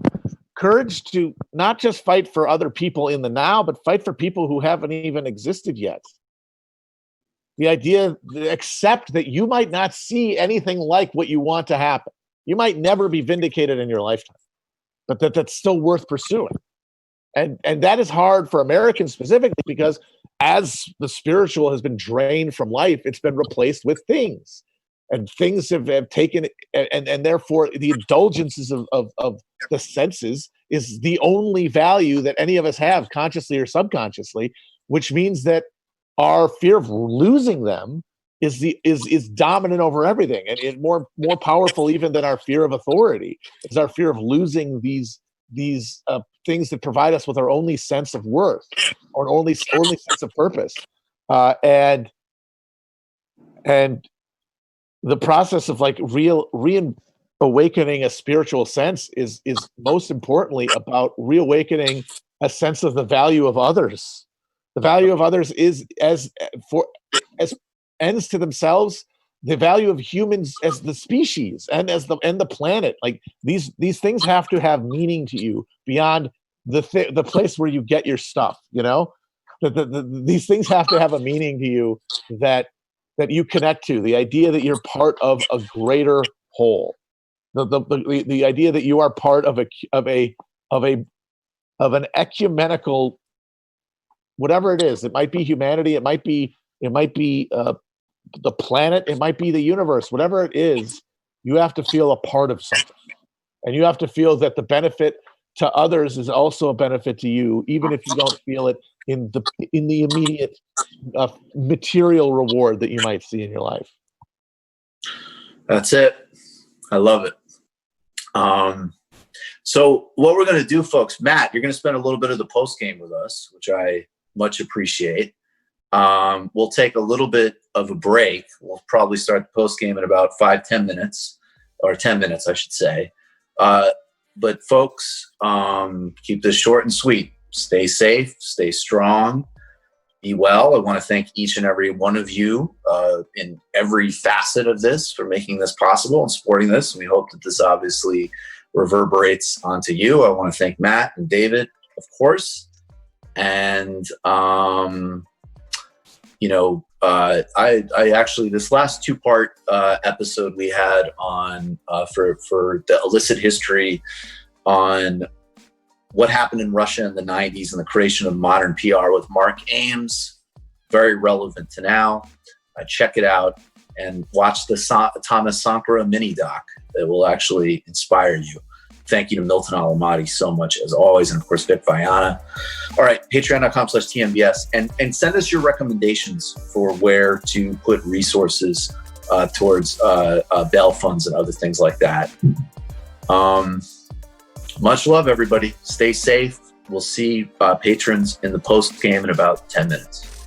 Courage to not just fight for other people in the now, but fight for people who haven't even existed yet. The idea, accept that you might not see anything like what you want to happen. You might never be vindicated in your lifetime, but that's still worth pursuing. And that is hard for Americans specifically, because as the spiritual has been drained from life, it's been replaced with things. And things have taken, and therefore the indulgences of the senses is the only value that any of us have, consciously or subconsciously, which means that our fear of losing them is dominant over everything, and more powerful even than our fear of authority is our fear of losing these things that provide us with our only sense of worth, or only sense of purpose, and the process of like reawakening a spiritual sense is most importantly about reawakening a sense of the value of others. The value of others is as ends to themselves, the value of humans as the species and as the planet. Like these things have to have meaning to you beyond the place where you get your stuff. You know, these things have to have a meaning to you that you connect to. The idea that you're part of a greater whole. The idea that you are part of an ecumenical, whatever it is. It might be humanity. It might be the planet. It might be the universe. Whatever it is, you have to feel a part of something, and you have to feel that the benefit to others is also a benefit to you, even if you don't feel it in the immediate material reward that you might see in your life. That's it. I love it. So what we're going to do, folks, Matt, you're going to spend a little bit of the post game with us, which I much appreciate. We'll take a little bit of a break. We'll probably start the post game in about 5-10 minutes, or 10 minutes, I should say. But folks, keep this short and sweet. Stay safe, stay strong, be well. I want to thank each and every one of you in every facet of this for making this possible and supporting this. We hope that this obviously reverberates onto you. I want to thank Matt and David, of course. And, I actually, this last 2-part episode we had on for the illicit history on what happened in Russia in the 90s and the creation of modern PR with Mark Ames, very relevant to now. Check it out and watch the Thomas Sankara mini doc that will actually inspire you. Thank you to Milton Alamati so much, as always, and of course, Vic Viana. All right, patreon.com/TMBS, and send us your recommendations for where to put resources towards bail funds and other things like that. Much love, everybody. Stay safe. We'll see patrons in the post game in about 10 minutes.